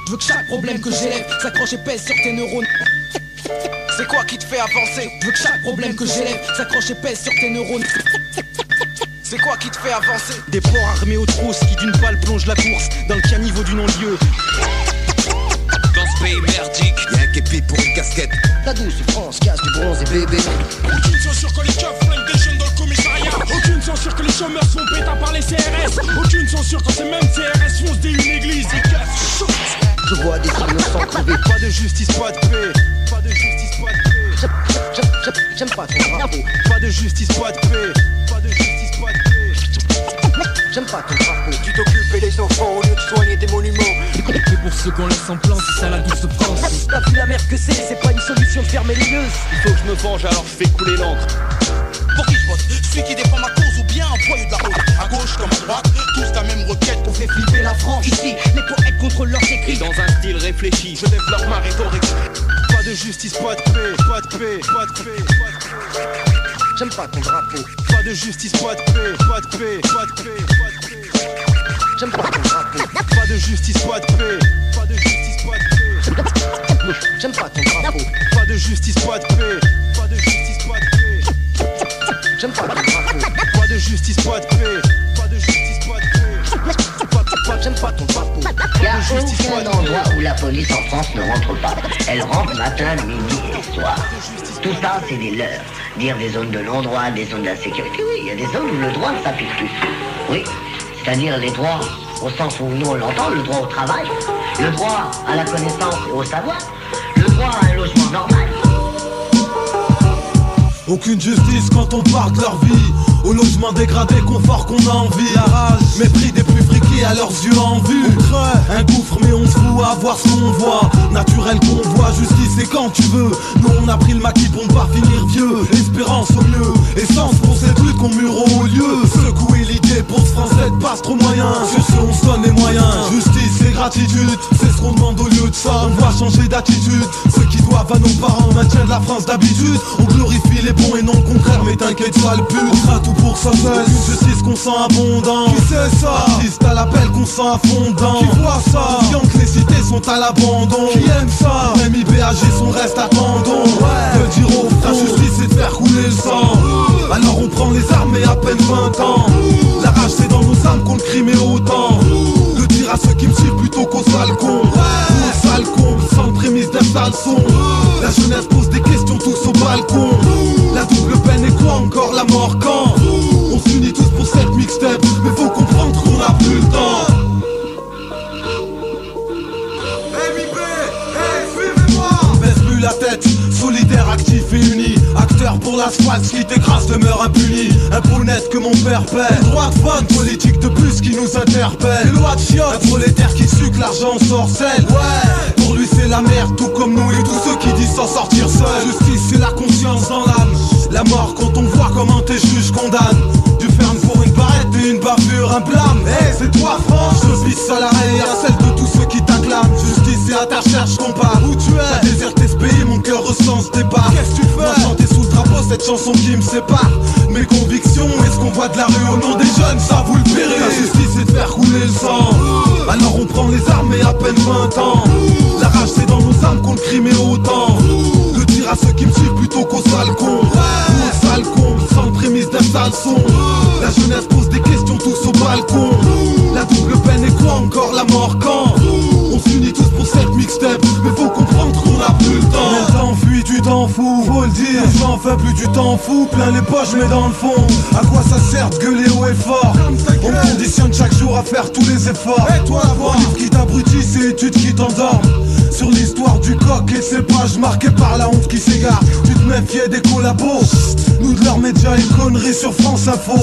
Je veux que chaque problème que j'élève s'accroche et pèse sur tes neurones. C'est quoi qui te fait avancer? Je veux que chaque problème que j'élève s'accroche et pèse sur tes neurones. C'est quoi qui te fait avancer? Des porcs armés aux trousses qui d'une balle plongent la course dans le caniveau du non-lieu. Dans ce pays merdique, y'a un képi pour une casquette. La douce France casse du bronze et bébé. Aucune censure que les keufs flinguent des jeunes dans le commissariat. Aucune censure que les chômeurs sont pétas par les CRS. Aucune censure quand ces mêmes CRS foncent des une église. Les keufs. Je vois des innocents crever. Pas de justice, pas de paix. Pas de justice, pas de paix. J'aime pas ton drapeau. Pas de justice, pas de paix. Pas de justice, pas de paix. J'aime pas ton drapeau. Tu t'occupes des enfants au lieu de soigner des monuments. Et pour ceux qu'on laisse en plan, c'est ça la douce France. T'as vu la merde que c'est pas une solution de fermer les yeux. Il faut que je me venge, alors je fais couler l'encre. Pour qui je vote? Celui qui défend ma cause ou bien un voyou de la route? À gauche comme à droite, tous la même requête. On fait flipper la France. Ici, les poètes contrôlent leurs Et écrits. dans un style réfléchi, je développe ma rhétorique. Pas de justice, pas de paix. Pas de paix, pas de paix, pas de paix. J'aime pas ton drapeau. Pas de justice, pas de paix. Pas de paix, pas de paix, pas de paix. J'aime pas ton drapeau. Pas de justice, pas de paix. Pas de justice, pas de paix. J'aime pas ton drapeau. Pas de justice, pas de paix. Pas de justice, pas de paix. J'aime pas ton drapeau. Pas de justice, pas de paix. Pas de justice, pas de paix. J'aime pas ton drapeau. Il n'y a aucun endroit où la police en France ne rentre pas. Elle rentre matin, midi et soir. Tout ça, c'est des leurs. Dire des zones de non-droit, des zones d'insécurité. Oui, il y a des zones où le droit ne s'applique plus. Oui, c'est-à-dire les droits, au sens où nous on l'entend, le droit au travail, le droit à la connaissance et au savoir, le droit à un logement normal. Aucune justice quand on parle de leur vie. Au logement dégradé, confort qu'on a envie. La rage, mépris des plus friqués à leurs yeux en vue. Un gouffre mais on se fout à voir ce qu'on voit. Naturel qu'on voit, justice c'est quand tu veux. Nous on a pris le maquis pour ne pas finir vieux. Espérance au mieux, essence pour cette lutte qu'on mure au lieu. Secouer l'idée pour ce français de passe trop moyen. Sur ce on se donne les moyens. Justice et gratitude, c'est ce qu'on demande au lieu de ça. On doit changer d'attitude. Ceux qui doivent à nos parents maintiennent la France d'habitude. On glorifie les bons et non le contraire, mais t'inquiète pas le pute. On fera tout pour ça seul, une justice qu'on sent abondant. Qui c'est ça? Artiste à l'appel qu'on sent affondant. Qui voit ça? Conscient que les cités sont à l'abandon. Qui aime ça? Même IBAG son reste attendons. Que dire au front? La justice c'est de faire couler le sang. Alors on prend les armes et à peine 20 ans. La rage c'est dans nos âmes qu'on le crime et autant. Le dire à ceux qui me suivent plutôt qu'aux sales cons. Aux sales cons, sans le prémisse d'un sale son. La jeunesse pose des questions tous au balcon. La double peine et quoi encore la mort quand? On s'unit tous pour cette mixtape, mais faut comprendre qu'on a plus le temps. MIB, hey, suivez-moi. Baisse plus la tête, solidaire, actif et uni. Acteur pour l'asphalte, qui t'écrase demeure impuni. Impôt net que mon père paie. Droit de vote, politique de plus qui nous interpelle. Les lois de chiottes, un prolétaire qui sucre l'argent sorcelle. Ouais, pour lui c'est la merde, tout comme nous et tous ceux qui disent s'en sortir seul. Justice c'est la conscience dans l'âme. La mort quand on voit comment tes juges condamnent. Du ferme pour une barrette et une bavure, un blâme. Hey, c'est toi France, je vis salarié à celle de tous ceux qui t'acclament. Justice c'est à ta recherche qu'on part. Où tu es? T'as déserté ce pays, mon cœur ressent ce départ. Qu'est-ce que tu fais? Moi chanter sous le drapeau, cette chanson qui me sépare. Mes convictions et ce qu'on voit de la rue au nom des jeunes, ça vous le verrez. La justice c'est de faire couler le sang. Alors on prend les armes et à peine 20 ans. La rage c'est dans nos âmes qu'on le crime et autant. Le dire à ceux qui me suivent plutôt qu'aux sales cons. Aux sales cons, sans le prémisse d'un sale son. La jeunesse pose des questions tous au balcon. La double peine et quoi encore la mort quand? On s'unit tous pour cette mixtape, mais faut comprendre qu'on a plus le temps. Le temps fuit, tu t'en fous, faut le dire. J'en fais plus, tu t'en fous, plein les poches mais dans le fond. À quoi ça sert de gueuler haut et fort? On conditionne chaque jour à faire tous les efforts. Et toi la livre qui t'abrutit, c'est études qui t'endorment. Sur l'histoire du coq et ses pages marquées par la honte qui s'égare. Tu te méfiais des collabos, nous de leurs médias et conneries sur France Info.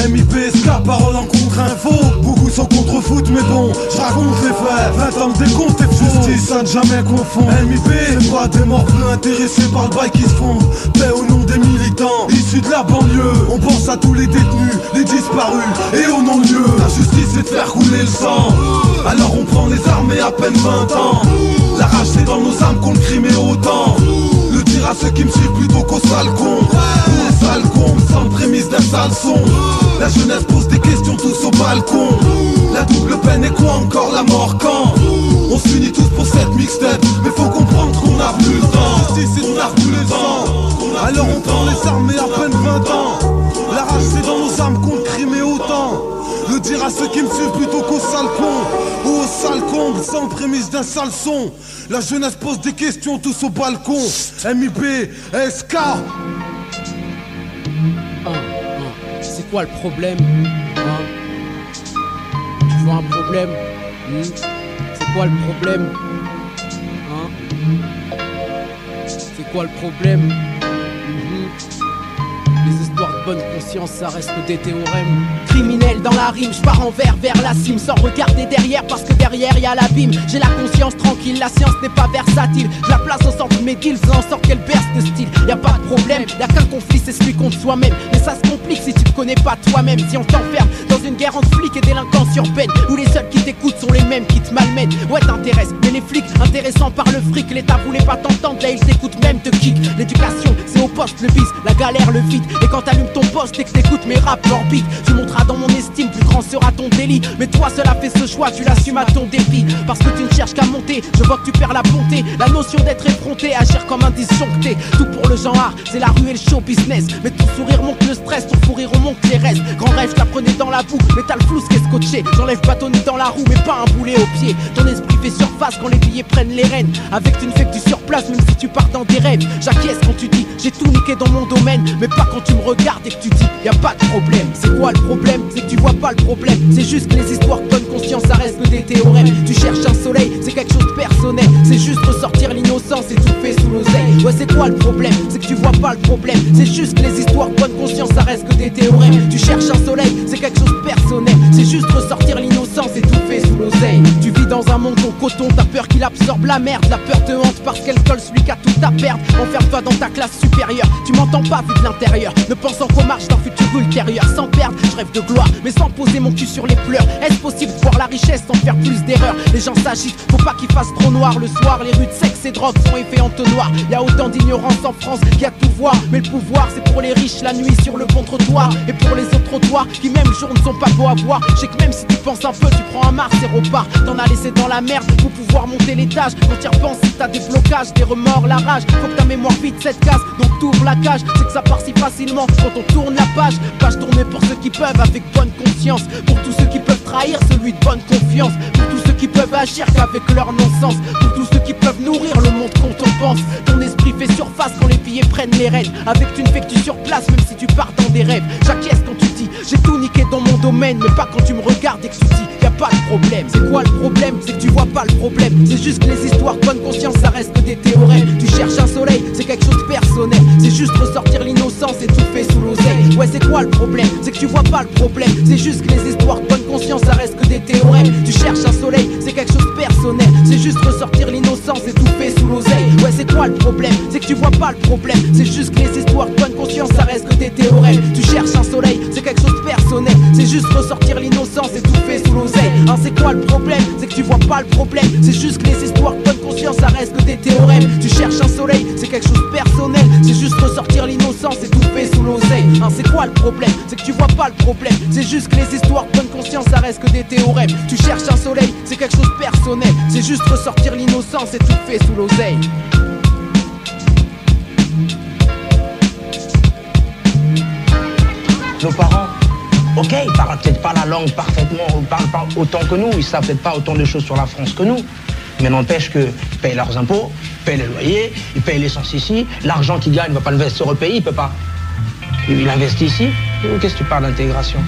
MIPSK, parole en contre-info. Beaucoup sont contre foot mais bon, je raconte les faits. 20 ans de décompte et faux. Justice à ne jamais confondre. MIP, c'est pas des morts peu intéressés par le bail qui se fondent. Paix au nom des militants, issus de la banlieue. On pense à tous les détenus, les disparus et au non-lieu. La justice c'est de faire couler le sang. Alors on prend les armes et à peine 20 ans. La rage c'est dans nos âmes qu'on le crime et autant. Le dire à ceux qui me suivent plutôt qu'aux sales cons. Aux sales cons, sans le prémisse d'un sale son. La jeunesse pose des questions tous au balcon. La double peine et quoi encore la mort quand on s'unit tous pour cette mixtape. Mais faut comprendre qu'on a plus le temps. Justice et on a tous les ans. Alors on prend les armes et à peine 20 ans. La rage c'est dans nos âmes qu'on crime et autant. Le dire à ceux qui me suivent plutôt qu'aux sales cons ou aux sales combles sans prémisse d'un sale son. La jeunesse pose des questions tous au balcon. MIB, SK. C'est quoi le problème Tu vois un problème C'est quoi le problème C'est quoi le problème Les histoires de bonne conscience, ça reste des théorèmes. Criminel dans la rime, je pars en vers la cime sans regarder derrière parce que derrière y a l'abîme. J'ai la conscience tranquille, la science n'est pas versatile. Je la place au centre de mes deals, faisant en sorte qu'elle berce de style. Y a pas de problème, y'a qu'un conflit, c'est celui contre soi-même. Mais ça se complique si tu te connais pas toi-même. Si on t'enferme dans une guerre entre flics et délinquance urbaine, où les seuls qui t'écoutent sont les mêmes qui te malmènent. Ouais t'intéresses, mais les flics intéressants par le fric. L'État voulait pas t'entendre, là ils t'écoutent même te kick. L'éducation c'est au poste, le vice, la galère, le vide. Et quand t'allumes ton poste et que t'écoutes mes raps l'orbite, tu monteras dans mon estime, plus grand sera ton délit. Mais toi seul as fait ce choix, tu l'assumes à ton dépit. Parce que tu ne cherches qu'à monter, je vois que tu perds la bonté. La notion d'être effronté, agir comme un disjoncté. Tout pour le genre art, c'est la rue et le show business. Mais ton sourire monte le stress, ton fou rire remonte les restes. Grand rêve, je t'apprenais dans la boue, mais t'as le flou qu'est scotché. J'enlève bâtonnier dans la roue, mais pas un boulet au pied. Ton esprit fait surface quand les billets prennent les rênes. Avec tu ne fais que du surplace, même si tu pars dans des rêves. J'acquiesce quand tu dis, j'ai tout niqué dans mon domaine. Mais pas quand tu me regardes et que tu dis, y a pas de problème. C'est quoi le problème? C'est que tu vois pas le problème. C'est juste que les histoires de bonne conscience, ça reste que des théorèmes. Tu cherches un soleil, c'est quelque chose de personnel. C'est juste ressortir l'innocence et tout fait sous l'oseille. Ouais, c'est quoi le problème? C'est que tu vois pas le problème. C'est juste que les histoires de bonne conscience, ça reste que des théorèmes. Tu cherches un soleil, c'est quelque chose de personnel. C'est juste ressortir l'innocence et tout fait sous l'oseille. Tu vis dans un monde en coton, t'as peur qu'il absorbe la merde. La peur te hante parce qu'elle colle celui qui a tout à perdre. Enferme-toi dans ta classe supérieure, tu m'entends pas vu de l'intérieur. Ne pensant qu'aux marches d'un futur ultérieur. Sans perdre, je rêve de gloire, mais sans poser mon cul sur les pleurs. Est-ce possible de voir la richesse sans faire plus d'erreurs? Les gens s'agitent, faut pas qu'il fasse trop noir le soir. Les rues de sexe et drogue font effet entonnoir. Y'a autant d'ignorance en France qu'il y a tout voir. Mais le pouvoir c'est pour les riches la nuit sur le bon trottoir. Et pour les autres trottoirs qui même jour ne sont pas beaux à voir. Je sais que même si tu penses un peu, tu prends un Mars et repars. T'en as laissé dans la merde pour pouvoir monter l'étage. Quand t'y repenses, si t'as des blocages, des remords, la rage, faut que ta mémoire vide cette case. Donc t'ouvres la cage, c'est que ça part si facilement quand on tourne la page. Page tournée pour ceux qui peuvent avec bonne conscience. Pour tous ceux qui peuvent trahir celui de bonne confiance. Pour tous ceux qui peuvent agir qu'avec leur non-sens. Pour tous ceux qui peuvent nourrir le monde qu'on t'en pense. Ton esprit fait surface quand les billets prennent les rênes. Avec tu ne fais que tu surplaces même si tu pars dans des rêves. J'acquiesce quand tu dis j'ai tout niqué dans mon domaine. Mais pas quand tu me regardes et que tu dis y a pas de problème. C'est quoi le problème? C'est que tu vois pas le problème. C'est juste que les histoires de bonne conscience ça reste que des théorèmes. Tu cherches un soleil, c'est quelque chose de personnel. C'est juste ressortir l'innocence et tout fait sous l'oseille. Ouais, c'est quoi le problème? C'est que tu vois pas le problème. C'est juste que les histoires de bonne conscience ça reste que des théorèmes. Tu cherches un soleil, c'est quelque chose de personnel. C'est juste ressortir l'innocence et tout fait sous l'oseille. Ouais, c'est quoi le problème? C'est que tu vois pas le problème. C'est juste que les histoires de bonne conscience ça reste que des théorèmes. Tu cherches un soleil, c'est quelque chose de personnel. C'est juste ressortir l'innocence et tout fait sous l'oseille. Hein, c'est quoi le problème? C'est que tu vois pas le problème. C'est juste que les histoires de bonne conscience ça reste que des théorèmes. Tu cherches un soleil, c'est quelque chose de personnel. C'est juste ressortir l'innocence et tout fait sous l'oseille. Hein, c'est quoi le problème? C'est que tu vois pas le problème. C'est juste que les histoires de bonne conscience ça reste que des théorèmes. Tu cherches un soleil, c'est quelque chose de personnel. C'est juste ressortir l'innocence et tout fait sous l'oseille. Nos parents, ok, ils parlent peut-être pas la langue parfaitement, ils parlent pas autant que nous, ils savent peut-être pas autant de choses sur la France que nous. Mais n'empêche qu'ils payent leurs impôts, ils payent les loyers, ils payent l'essence ici. L'argent qu'ils gagnent, il ne va pas l'investir au pays, il peut pas. Il investit ici. Qu'est-ce que tu parles d'intégration?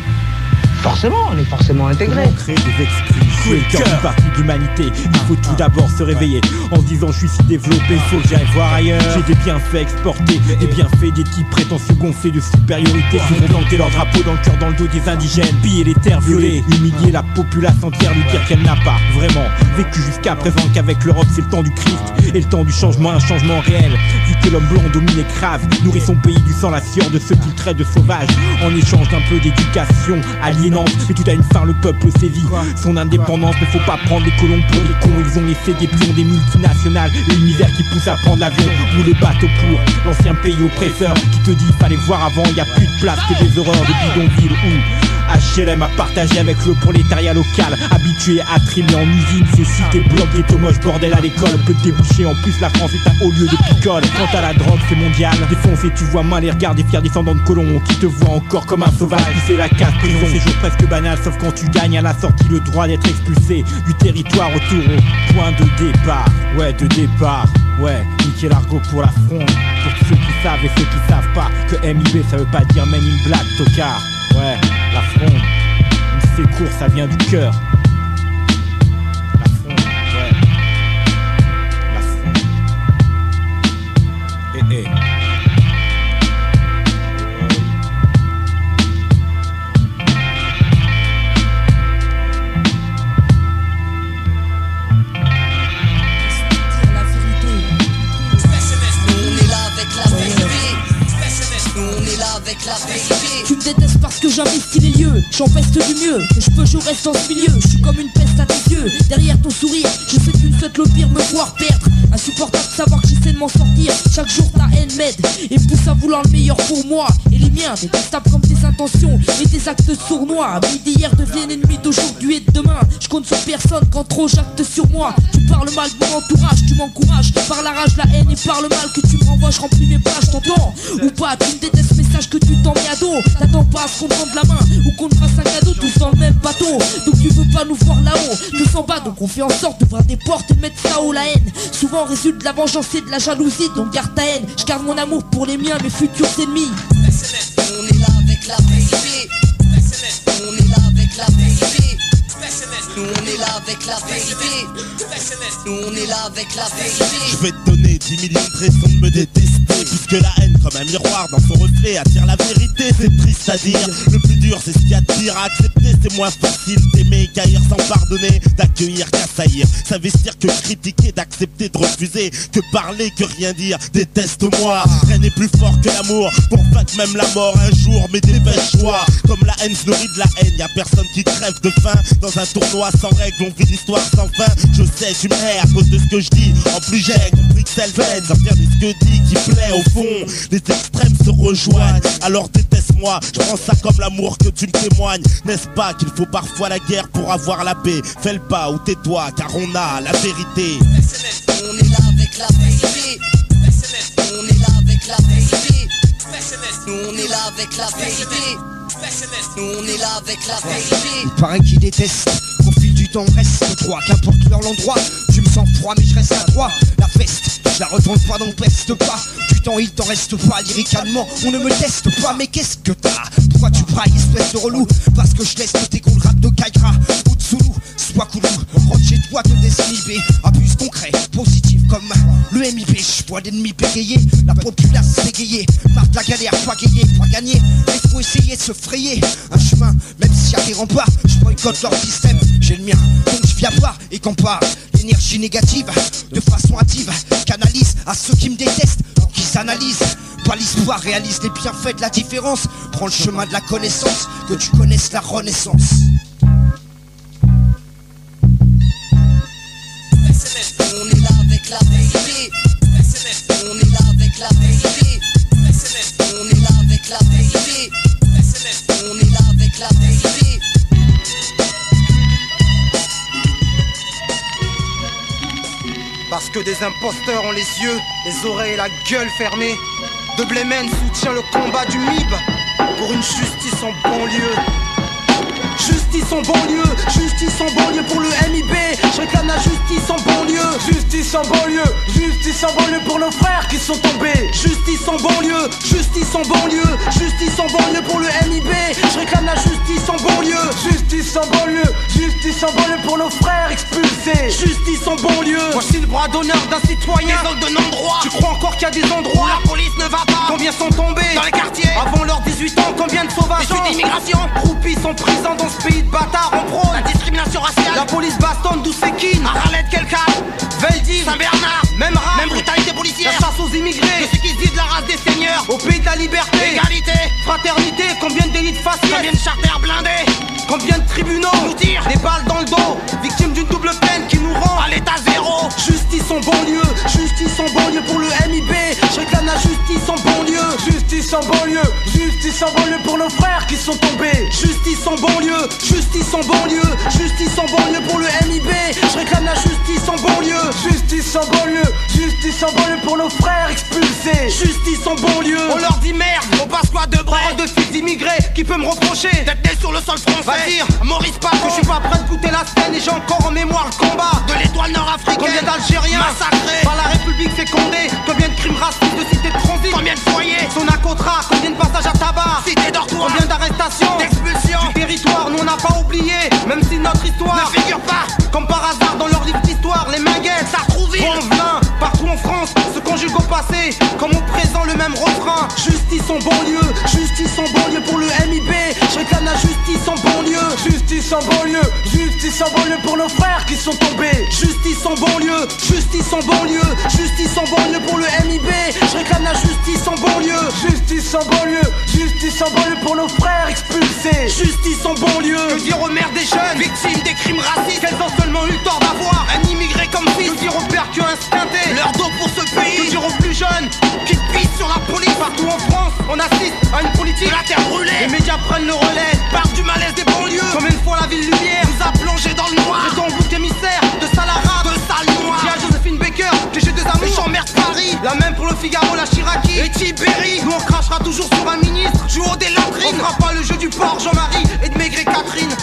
Forcément, on est forcément intégré. Créer des esprits, jouer le cœur, une partie de l'humanité. Il faut tout d'abord se réveiller en se disant je suis si développé, faut que j'aille voir ailleurs. J'ai des bienfaits exportés, des bienfaits des types prétentieux gonflés de supériorité qui vont planter leur drapeau dans le cœur, dans le dos des indigènes, piller les terres, violer, humilier la population entière, lui dire qu'elle n'a pas vraiment vécu jusqu'à présent, qu'avec l'Europe c'est le temps du Christ et le temps du changement, un changement réel. Vu que l'homme blanc domine et crave, nourrit son pays du sang, la sueur de ceux qu'il traite de sauvages, en échange d'un peu d'éducation aliénante. Mais tout a une fin, le peuple saisit son indépendance. Mais faut pas prendre les colons pour des cons. Ils ont laissé des pions, des multinationales et une misère qui pousse à prendre l'avion ou le bateau pour l'ancien pays oppresseur qui te dit fallait voir avant. Y a plus de place que des horreurs de bidonville où HLM à partager avec le prolétariat local. Habitué à trimer en usine, ces cités blocs, ghetto moche, bordel à l'école. Peut te déboucher, en plus la France est un haut lieu de picole. Quant à la drogue, c'est mondial. Défoncé, tu vois mal les regards des fiers descendants de colons qui te voient encore comme un sauvage. Puis c'est la casse, prison, séjour presque banal. Sauf quand tu gagnes à la sortie le droit d'être expulsé du territoire. Retour au point de départ. Ouais, de départ. Ouais, niquer l'argot pour la fronde. Pour ceux qui savent et ceux qui savent pas que MIB ça veut pas dire Men in Black, tocard. Ouais, la fronde. Une sécours, ça vient du cœur. La fronde, ouais. La fronde. Eh. Tu me détestes parce que j'investis les lieux, j'en peste du mieux. Je reste dans ce milieu, je suis comme une peste à tes yeux. Derrière ton sourire, je sais que tu ne souhaites le pire, me voir perdre. Insupportable de savoir que j'essaie de m'en sortir. Chaque jour ta haine m'aide et pousse à vouloir le meilleur pour moi et les miens. Détestables comme tes intentions et tes actes sournois. Amis d'hier deviennent ennemis d'aujourd'hui et de demain. Je compte sur personne quand trop j'acte sur moi. Tu parles mal de mon entourage, tu m'encourages par la rage, la haine et par le mal que tu me renvoies. Je remplis mes pages, t'entends ou pas? Tu me détestes, message que tu t'en mets à dos. T'attends pas à ce qu'on prenne la main ou qu'on te fasse un cadeau, tous dans le même bateau. Donc tu veux pas nous voir là-haut, tous en bas. Donc on fait en sorte d'ouvrir des portes et de mettre ça haut. La haine souvent résulte de la vengeance et de la jalousie. Donc garde ta haine, je garde mon amour pour les miens, mes futurs ennemis. On est là avec la vérité. On est là avec la vérité. Nous on est là avec la vérité. Nous on est là avec la vérité. Je vais te donner 10 millions de raisons de me détester, puisque la haine comme un miroir dans son reflet attire la vérité. C'est triste à dire, le plus dur c'est ce qu'il y a de pire à accepter. C'est moins facile d'aimer qu'haïr, sans pardonner, d'accueillir qu'assaillir, s'investir que critiquer, d'accepter de refuser, que parler, que rien dire. Déteste-moi, rien n'est plus fort que l'amour. Pour vaincre même la mort un jour, mais dépêche-toi. Comme la haine se nourrit de la haine, y'a personne qui crève de faim. Dans un tournoi sans règles, on vit l'histoire sans fin. Je sais, tu me hais à cause de ce que je dis. En plus j'ai compris que c'est le fait sortir de ce que dit qui plaît au fond. Les extrêmes se rejoignent, alors déteste-moi. Je prends ça comme l'amour que tu me témoignes. N'est-ce pas qu'il faut parfois la guerre pour avoir la paix? Fais le pas ou tais-toi car on a la vérité. On est là avec la vérité. On est là avec la vérité. Nous on est là avec la vérité. Nous on est là avec la vérité. Il paraît qu'ils détestent, au fil du temps on reste droit. Qu'importe leur l'endroit, tu me sens froid mais je reste à droit. La veste, je la retourne pas donc peste pas. Du temps il t'en reste pas, lyricalement on ne me teste pas. Mais qu'est-ce que t'as? Pourquoi tu brailles espèce de relou? Parce que je laisse tes gros rap de Kaira ou de Soulou. Sois coulou, rentre chez toi te désinhiber. Abuse concret, positif comme le MIB. Je vois l'ennemi bégayer, la populace s'égayer. Marre de la galère, pagayer, pas gagner. Mais faut essayer de se frayer un chemin, même s'il y a des remparts. Je boycotte leur système, j'ai le mien, donc je viens pas et compare l'énergie négative de façon hâtive. Canalise à ceux qui me détestent, pour qu'ils s'analysent. Pas l'histoire, réalise les bienfaits de la différence. Prends le chemin de la connaissance, que tu connaisses la renaissance. On est là avec la vérité. On est là avec la vérité. On est là avec la vérité. On est là avec la vérité. Parce que des imposteurs ont les yeux, les oreilles et la gueule fermées. De Blémen soutient le combat du MIB pour une justice en banlieue. Justice en banlieue, justice en banlieue pour le MIB. Je réclame la justice en banlieue. Justice en banlieue, justice en banlieue pour nos frères qui sont tombés. Justice en banlieue, justice en banlieue, justice en banlieue pour le MIB. Je réclame la justice en banlieue. Justice en banlieue, justice en banlieue pour nos frères expulsés. Justice en banlieue. Voici le bras d'honneur d'un citoyen. Des zones de non-droit. Tu crois encore qu'il y a des endroits où la police ne va pas? Combien sont tombés dans les quartiers avant leurs 18 ans? Combien de sauvages issus d'immigration groupies sont présents dans ce pays de bâtards? On prône la discrimination raciale. La police bastonne d'où c'est qui? Arlette, Kelka, Veldiv, Saint-Bernard. Même rap, même brutalité policière. La chasse aux immigrés, de ceux qui se disent la race des seigneurs. Au pays de la liberté, égalité, fraternité. Combien de délits de faciès? Combien de charters blindés? Combien de tribunaux nous tirent des balles dans le dos? Victimes d'une double peine qui nous rend à l'état zéro. Justice en banlieue, justice en banlieue pour le MIB. Je réclame la justice en banlieue. Justice en banlieue, justice en banlieue pour nos frères qui sont tombés. Justice en banlieue, justice en banlieue, justice en banlieue pour le MIB. Je réclame la justice en banlieue, justice en banlieue, justice en banlieue pour nos frères expulsés. Justice en banlieue, on leur dit merde, on passe quoi de bras de fils d'immigrés, qui peut me reprocher d'être né sur le sol français. Va dire, Maurice Paco, que je suis pas prêt de goûter la scène et j'ai encore en mémoire le combat de l'étoile nord-africaine. Combien d'Algériens massacrés par la République fécondée, combien de crimes racistes de cité de transit, combien de foyers, Sonacotra, combien de passages à tabac, cité dortoir, combien d'arrestations, d'expulsions du territoire. Nous on n'a pas oublié, même si notre histoire ne figure pas comme par hasard dans leur livre d'histoire. Les Minguettes, Sartrouville, Bonvelin, partout en France se conjugue au passé comme au présent le même refrain. Justice en banlieue, justice en banlieue pour le MIB. Je réclame la justice en banlieue, justice en banlieue, justice en banlieue pour nos frères qui sont tombés. Justice en banlieue, justice en banlieue, justice en banlieue pour le MIB. Je réclame la justice en banlieue, justice en banlieue, justice en banlieue pour nos frères expulsés. Justice en banlieue, que dire aux mères des jeunes victimes des crimes racistes, qu'elles ont seulement eu le tort d'avoir un immigré comme fils. Que dire aux pères qui ont un squinté leur dos pour ce pays. Que dire aux plus jeunes qui pissent sur la police. Partout en France, on assiste à une politique de la terre brûlée. Les médias prennent le relais, parlent du malaise des banlieues. Combien de fois la ville lumière nous a plongé dans le noir. J'ai ton bouc émissaire de Salara, de sale noir. J'ai à Joséphine Baker, que j'ai deux amis, j'emmerde Paris. La même pour le Figaro, la Chiraki et Tibéri. Nous on crachera toujours sur un ministre, du haut des latrines. On fera pas le jeu du porc, Jean-Marie et de Maigret Catherine.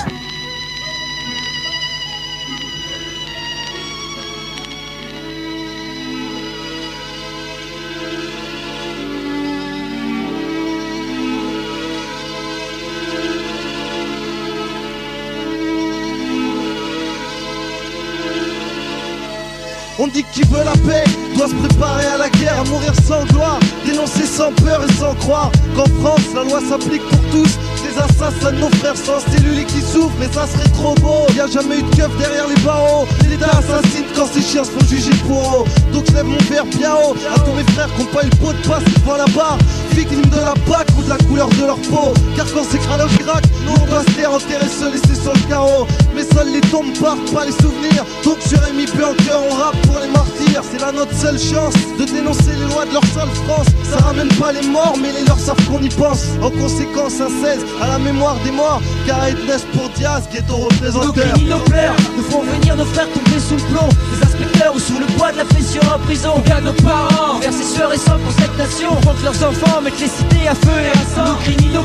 On dit que qui veut la paix doit se préparer à la guerre, à mourir sans gloire, dénoncer sans peur et sans croire qu'en France la loi s'applique pour tous. Les assassins de nos frères sans cellule et qui souffrent, mais ça serait trop beau. Y'a jamais eu de keuf derrière les barreaux. L'État assassine quand ces chiens se font juger pour eux. Donc je lève mon verre bien haut à tous mes frères qui ont pas eu le pot de passe devant la barre, victimes de la PAC ou de la couleur de leur peau. Car quand c'est crâne craque, nous on doit se taire, enterrer, se laisser sur le carreau. Mais seuls les tombes partent, pas les souvenirs. Donc sur MIB en cœur on rappe pour les martyrs. C'est là notre seule chance de dénoncer les lois de leur sale France. Ça ramène pas les morts mais les leurs savent qu'on y pense. En conséquence un 16 à la mémoire des morts. Car Edness pour Diaz, ghetto représenteur. Nos criminels nous font venir nos frères tomber sous le plomb. Les inspecteurs ou sous le poids de la pression en prison. On garde nos parents, vers ses sueurs et sang pour cette nation. Contre leurs enfants, mettre les cités à feu et à sang. Nos criminels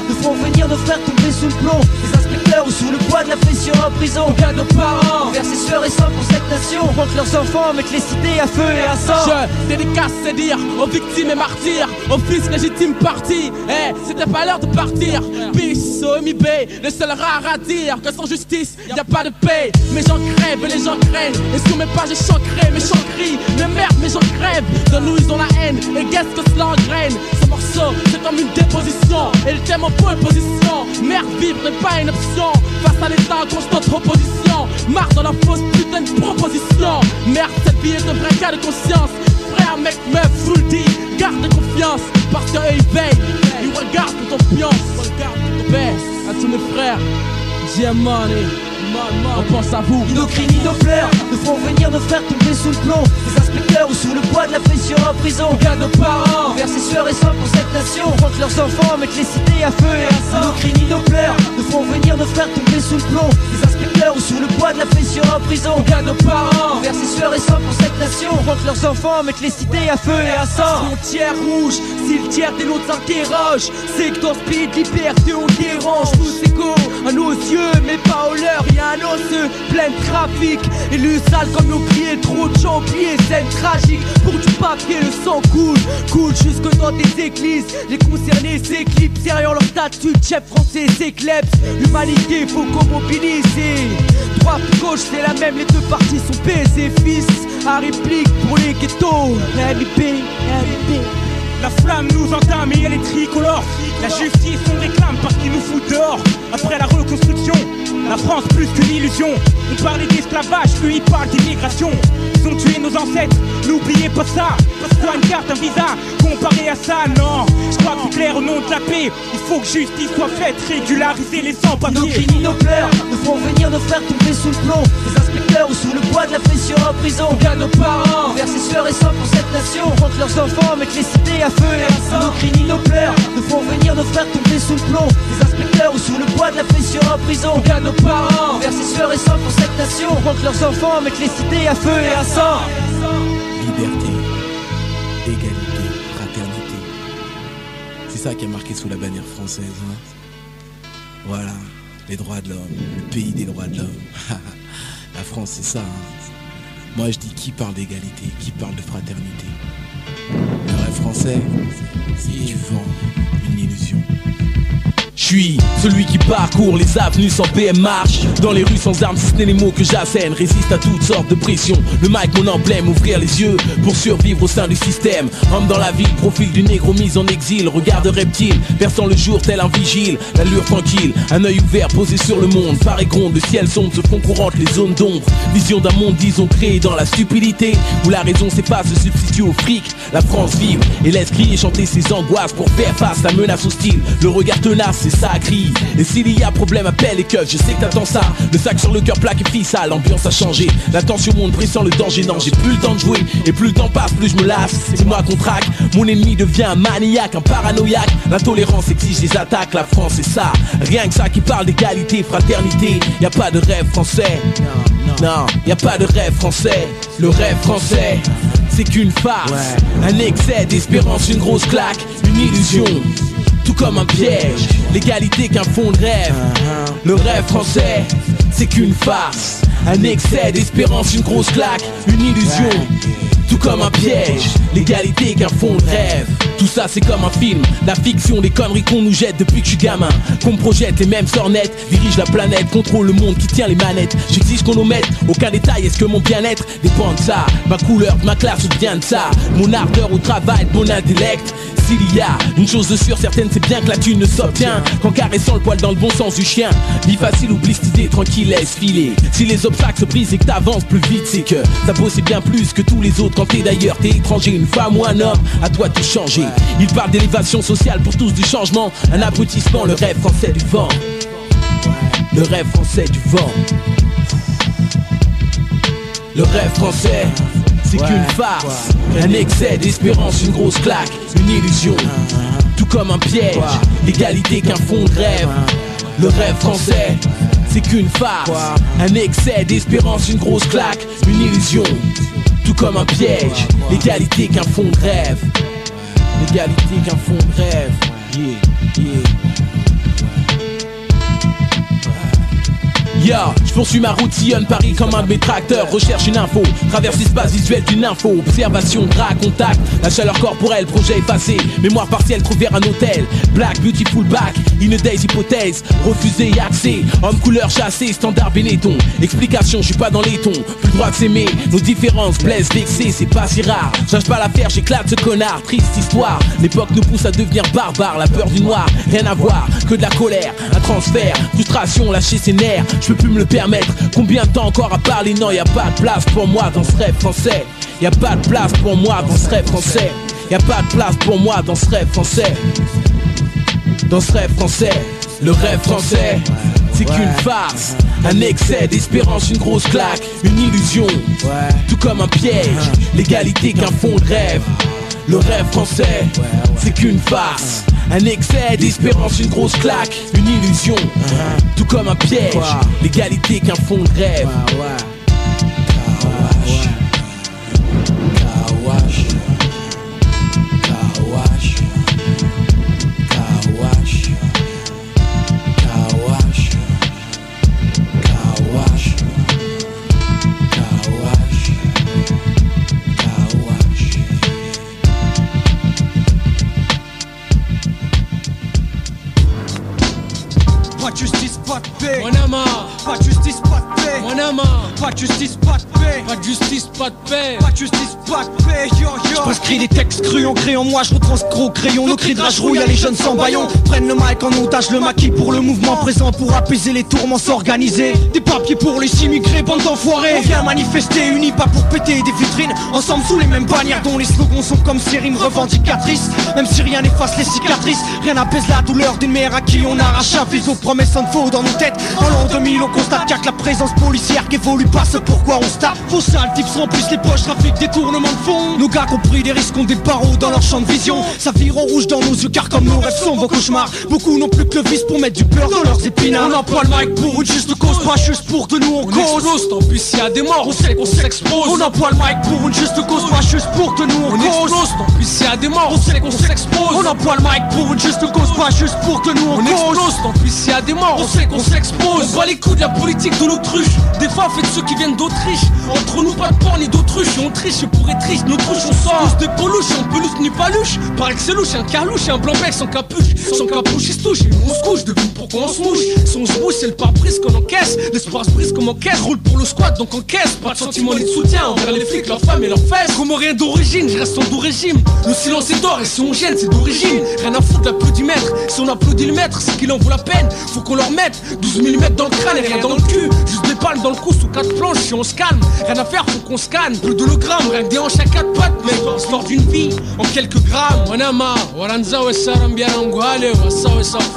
nous font venir nos frères tomber sous le plomb. Les inspecteurs ou sous le poids de la pression en prison. On garde nos parents, vers ses sueurs et sang pour cette nation. Contre leurs enfants, mettre les cités à feu et à sang. Je dédicace, c'est dire aux victimes et martyrs, aux fils légitimes partis. C'était pas l'heure de partir. Peace au MIB, le seul rare à dire que sans justice, y a pas de paix. Mes gens crèvent et les gens craignent. Et sur mes pages, je chanterai, mes chants crient. Mais merde, mes gens crèvent. De nous, ils ont la haine. Et qu'est-ce que cela engraine? Ce morceau, c'est comme une déposition. Et le thème en pole position. Merde, vivre n'est pas une option. Face à l'état en constante opposition. Marre dans leur fausse putain de proposition. Merde, cette vie est un vrai cas de conscience. Frère, mec, meuf, vous le dis, garde confiance. Parce qu'eux ils veillent, ils regardent ton piance. Paix à tous mes frères, G-Money, on pense à vous. Nos criminels nous font venir nos frères tomber sous le plomb. Les inspecteurs ou sous le poids de la pression en prison. On garde nos parents, vers ses sueurs et sang pour cette nation. Contre leurs enfants, mettre les cités à feu et à sang. Nos criminels nous font venir nos frères tomber sous le plomb. Les inspecteurs ou sous le poids de la pression en prison. On garde nos parents, vers ses sueurs et sang pour cette nation. Contre leurs enfants, mettre les cités à feu et à sang. Frontière rouge, si le tiers des nôtres s'interroge, c'est que dans ce pays de liberté on dérange. Tous égaux à nos yeux, mais pas aux leurs. Y'a un osseux, plein de trafic. Élus sales comme nos pieds, trop de gens oubliés, scène tragique. Pour du papier, le sang coule jusque dans des églises. Les concernés s'éclipsent derrière leur statut de chef français s'éclipse. L'humanité, faut qu'on mobilise. Droite, gauche, c'est la même, les deux parties sont baisées. Fils, à réplique pour les ghettos. RIP. La flamme nous entame et elle est tricolore. La justice on réclame parce qu'ils nous foutent dehors. Après la reconstruction, la France plus qu'une illusion. On parlait d'esclavage, eux ils parlent d'immigration. Ils ont tué nos ancêtres, n'oubliez pas ça. Parce quoi une carte, un visa, comparé à ça, non. Je crois plus clair au nom de la paix. Il faut que justice soit faite, régulariser les sans-papiers. Nos criminels nous font venir nos frères tomber sous le plomb. Les inspecteurs ou sous le poids de la pression en prison. On garde nos parents, envers ses sœurs et sang pour cette nation. Contre leurs enfants, mettre les cités à feu et à sang. Nos cris ni nos pleurs ne font venir nos frères tomber sous le plomb des inspecteurs ou sous le poids de la pression en prison. Aucun de nos parents envers ses sœurs et sang pour cette nation. Contre leurs enfants, mettre les cités à feu et à sang. Liberté, égalité, fraternité. C'est ça qui a marqué sous la bannière française, hein. Voilà, les droits de l'homme, le pays des droits de l'homme. La France, c'est ça, hein. Moi je dis, qui parle d'égalité, qui parle de fraternité? Le rêve français, c'est du vent, une illusion. Je suis celui qui parcourt les avenues sans PM marche. Dans les rues sans armes, si ce n'est les mots que j'assène. Résiste à toutes sortes de pressions. Le mic, mon emblème, ouvrir les yeux pour survivre au sein du système. Homme dans la ville, profil du négro mis en exil. Regard de reptile, perçant le jour tel un vigile. L'allure tranquille, un œil ouvert posé sur le monde. Pareil gronde, le ciel sombre, se font courantes les zones d'ombre. Vision d'un monde, disons, créé dans la stupidité, où la raison s'efface, se substitue au fric. La France vive et laisse crier, chanter ses angoisses pour faire face à la menace hostile. Le regard tenace, c'est ça crie. Et s'il y a problème, appelle les keufs, je sais que t'attends ça. Le sac sur le cœur, plaque et fille ça, l'ambiance a changé. La tension monte, pressant le danger, non, j'ai plus le temps de jouer. Et plus le temps passe, plus je me lasse. C'est moi qu'on traque, mon ennemi devient un maniaque, un paranoïaque. L'intolérance exige des attaques, la France c'est ça. Rien que ça qui parle d'égalité, fraternité. Y a pas de rêve français. Non, y a pas de rêve français. Le rêve français, c'est qu'une farce, un excès d'espérance, une grosse claque, une illusion, tout comme un piège. L'égalité qu'un fond de rêve. Le rêve français, c'est qu'une farce, un excès d'espérance, une grosse claque, une illusion, tout comme un piège. L'égalité qu'un fond de rêve. Tout ça c'est comme un film, la fiction, les conneries qu'on nous jette depuis que je suis gamin. Qu'on me projette les mêmes sornettes, dirige la planète, contrôle le monde qui tient les manettes. J'exige qu'on omette aucun détail, est-ce que mon bien-être dépend de ça? Ma couleur, de ma classe ou bien de ça? Mon ardeur au travail, de mon intellect. S'il y a une chose de sûre, certaine, c'est bien que la thune ne s'obtient qu'en caressant le poil dans le bon sens du chien. Vie facile, oublie cette idée, tranquille, laisse filer. Si les obstacles se brisent et que t'avances plus vite, c'est que ta peau c'est bien plus que tous les autres. Quand t'es d'ailleurs, t'es étranger, une femme ou un homme, à toi de tout changer. Il parle d'élévation sociale pour tous du changement, un aboutissement, le rêve français du vent. Le rêve français du vent. Le rêve français, c'est qu'une farce, un excès d'espérance, une grosse claque, une illusion, tout comme un piège. L'égalité qu'un fond de rêve. Le rêve français, c'est qu'une farce, un excès d'espérance, une grosse claque, une illusion, tout comme un piège. L'égalité qu'un fond de rêve. L'égalité qu'un fond de rêve. Yeah, yeah. Yo, je poursuis ma route, sillonne Paris comme un de mes tracteurs. Recherche une info, traverse l'espace visuel d'une info. Observation, drap, contact, la chaleur corporelle, projet effacé. Mémoire partielle, trouve vers un hôtel. Black, beautiful back, in a days, hypothèse. Refusé et accès, homme couleur chassé, standard Benetton. Explication, je suis pas dans les tons. Plus le droit de s'aimer, nos différences blessent, vexées, c'est pas si rare. Cherche pas l'affaire, j'éclate ce connard, triste histoire. L'époque nous pousse à devenir barbares, la peur du noir, rien à voir, que de la colère. Un transfert, frustration, lâcher ses nerfs. Je peux plus me le permettre, combien de temps encore à parler? Non, y a pas de place pour moi dans ce rêve français. Y a pas de place pour moi dans ce rêve français. Y a pas de place pour moi dans ce rêve français. Dans ce rêve français, le rêve français, c'est qu'une farce, un excès d'espérance, une grosse claque, une illusion, tout comme un piège. L'égalité qu'un fond de rêve. Le rêve français, c'est qu'une farce, un excès d'espérance, une grosse claque, une illusion, tout comme un piège. L'égalité qu'un fond de rêve. Pas de justice, pas de paix. Pas de justice, pas de paix. Pas de justice, pas de paix. Pas de justice, pas de paix. Pas de justice, pas de paix. Yo yo. Je prescris des textes crus en crayon, moi je retranscris au crayon. Nos cris de rage rouillent, les jeunes sans baillon. Prennent le mic en otage, le maquis pour le mouvement présent pour apaiser les tourments s'organiser. Des papiers pour les immigrés, bande d'enfoirés. On vient manifester, unis pas pour péter des vitrines, ensemble sous les mêmes bannières dont les slogans sont comme ces rimes revendicatrices. Même si rien n'efface les cicatrices, rien n'apaise la douleur d'une mère à qui on arrache un fils. Aux promesses en faux dans nos têtes. En l'an 2000 on constate qu'il y a que la présence policière qui évolue pas, ce pourquoi on se tape. Vos sales types remplissent les poches, trafic, détournement de fonds. Nos gars qui ont pris des risques ont des barreaux dans leur champ de vision. Ça vire en rouge dans nos yeux car comme nos rêves sont vos cauchemars. Beaucoup n'ont plus que le vice pour mettre du beurre dans leurs épinards. On emploie le mic pour une juste cause, pas juste pour de nous on cause. Explose, tant pis s'il y a des morts, on sait qu'on s'expose. On emploie le mic pour une juste cause, pas juste pour de nous on cause. Explose, tant pis s'il y a des morts, on sait qu'on s'expose. On emploie le mic pour une juste cause, pas juste pour de nous on cause. Explose, tant pis s'il y a des morts, on sait qu'on s'expose. On voit les coups de la politique de l'autruche. Des fois fait de ceux qui viennent d'Autriche. Entre nous pas de porc ni d'autruche. Et on triche pour être riche, nos truches on sort. Tous des pelouches, et on pelouse ni pas louche. Paraît que c'est louche, un carlouche et un blanc-bec sans capuche. Sans capuche il se touche, et on se couche, devine pourquoi on se mouche. Si on se bouge c'est le pare-brise qu'on encaisse. L'espoir se brise comme en caisse, roule pour le squat donc encaisse. Pas de sentiment ni de soutien envers les flics, leurs femmes et leurs fesses. Comme rien d'origine, je reste en doux régime. Le silence est d'or et si on gêne c'est d'origine. Rien à foutre d'applaudimètre, si on applaudit le maître c'est qu'il en vaut la peine. Faut qu'on leur mette 12 mm dans le crâne et rien dans le cul. Juste des palmes dans le cou sous 4 planches si on se calme. Rien à faire faut qu'on scanne, plus d'hologrammes, rien que des hanches à 4 pattes. Mais l'histoire d'une vie en quelques grammes.